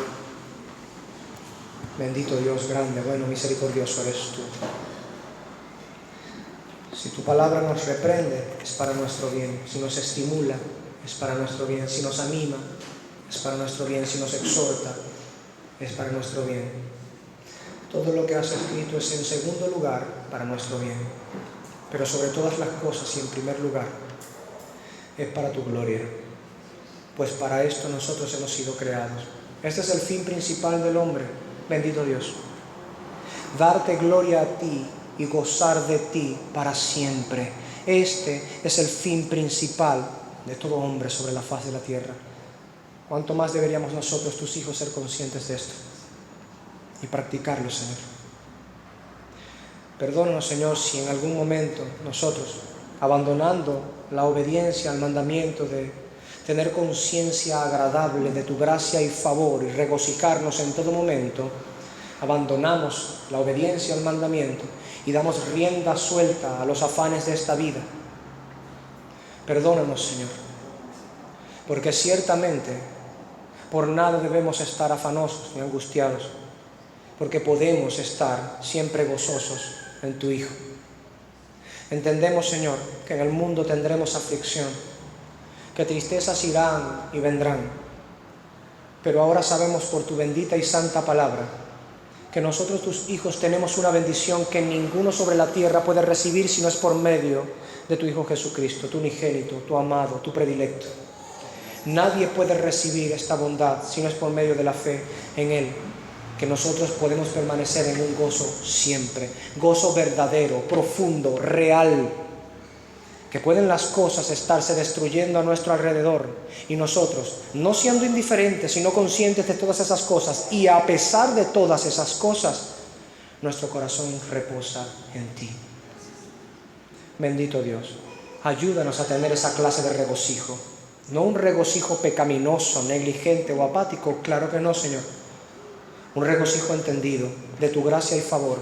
bendito Dios, grande, bueno, misericordioso eres tú. Si tu palabra nos reprende, es para nuestro bien. Si nos estimula, es para nuestro bien. Si nos anima, es para nuestro bien. Si nos exhorta, es para nuestro bien. Todo lo que has escrito es, en segundo lugar, para nuestro bien. Pero sobre todas las cosas y en primer lugar, es para tu gloria. Pues para esto nosotros hemos sido creados. Este es el fin principal del hombre. Bendito Dios. darte gloria a ti y gozar de ti para siempre. Este es el fin principal de todo hombre sobre la faz de la tierra. ¿Cuánto más deberíamos nosotros, tus hijos, ser conscientes de esto y practicarlo, Señor? Perdónanos, Señor, si en algún momento nosotros, abandonando la obediencia al mandamiento de tener conciencia agradable de tu gracia y favor y regocijarnos en todo momento, abandonamos la obediencia al mandamiento y damos rienda suelta a los afanes de esta vida. Perdónanos, Señor, porque ciertamente por nada debemos estar afanosos ni angustiados, porque podemos estar siempre gozosos en tu Hijo. Entendemos, Señor, que en el mundo tendremos aflicción, que tristezas irán y vendrán, pero ahora sabemos por tu bendita y santa palabra que nosotros, tus hijos, tenemos una bendición que ninguno sobre la tierra puede recibir si no es por medio de tu Hijo Jesucristo, tu unigénito, tu amado, tu predilecto. Nadie puede recibir esta bondad si no es por medio de la fe en Él, que nosotros podemos permanecer en un gozo siempre, gozo verdadero, profundo, real, que pueden las cosas estarse destruyendo a nuestro alrededor y nosotros, no siendo indiferentes, sino conscientes de todas esas cosas, y a pesar de todas esas cosas, nuestro corazón reposa en ti. Bendito Dios, ayúdanos a tener esa clase de regocijo, no un regocijo pecaminoso, negligente o apático, claro que no, Señor, un regocijo entendido de tu gracia y favor,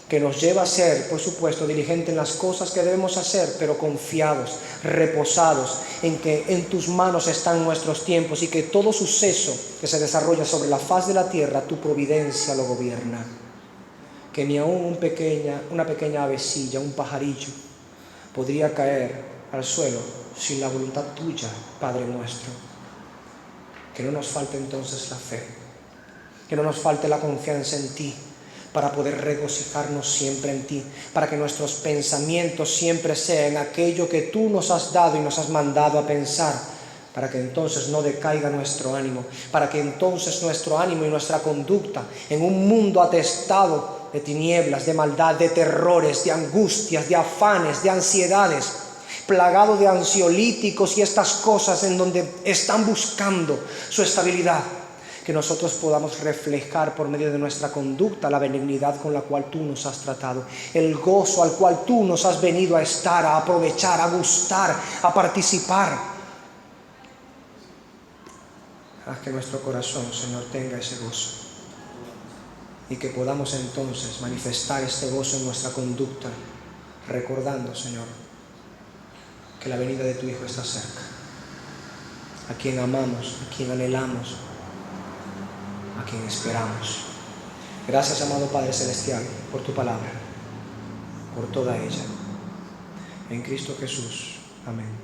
que nos lleva a ser, por supuesto, diligentes en las cosas que debemos hacer, pero confiados, reposados en que en tus manos están nuestros tiempos y que todo suceso que se desarrolla sobre la faz de la tierra, tu providencia lo gobierna. Que ni aún una pequeña avecilla, un pajarillo, podría caer al suelo sin la voluntad tuya, Padre nuestro. Que no nos falte entonces la fe, que no nos falte la confianza en ti, para poder regocijarnos siempre en ti, para que nuestros pensamientos siempre sean aquello que tú nos has dado y nos has mandado a pensar, para que entonces no decaiga nuestro ánimo, para que entonces nuestro ánimo y nuestra conducta en un mundo atestado de tinieblas, de maldad, de terrores, de angustias, de afanes, de ansiedades, plagado de ansiolíticos y estas cosas en donde están buscando su estabilidad, que nosotros podamos reflejar por medio de nuestra conducta la benignidad con la cual tú nos has tratado, el gozo al cual tú nos has venido a estar, a aprovechar, a gustar, a participar. Haz que nuestro corazón, Señor, tenga ese gozo y que podamos entonces manifestar este gozo en nuestra conducta, recordando, Señor, que la venida de tu Hijo está cerca, a quien amamos, a quien anhelamos, a quien esperamos. Gracias, amado Padre Celestial, por tu palabra, por toda ella. En Cristo Jesús. Amén.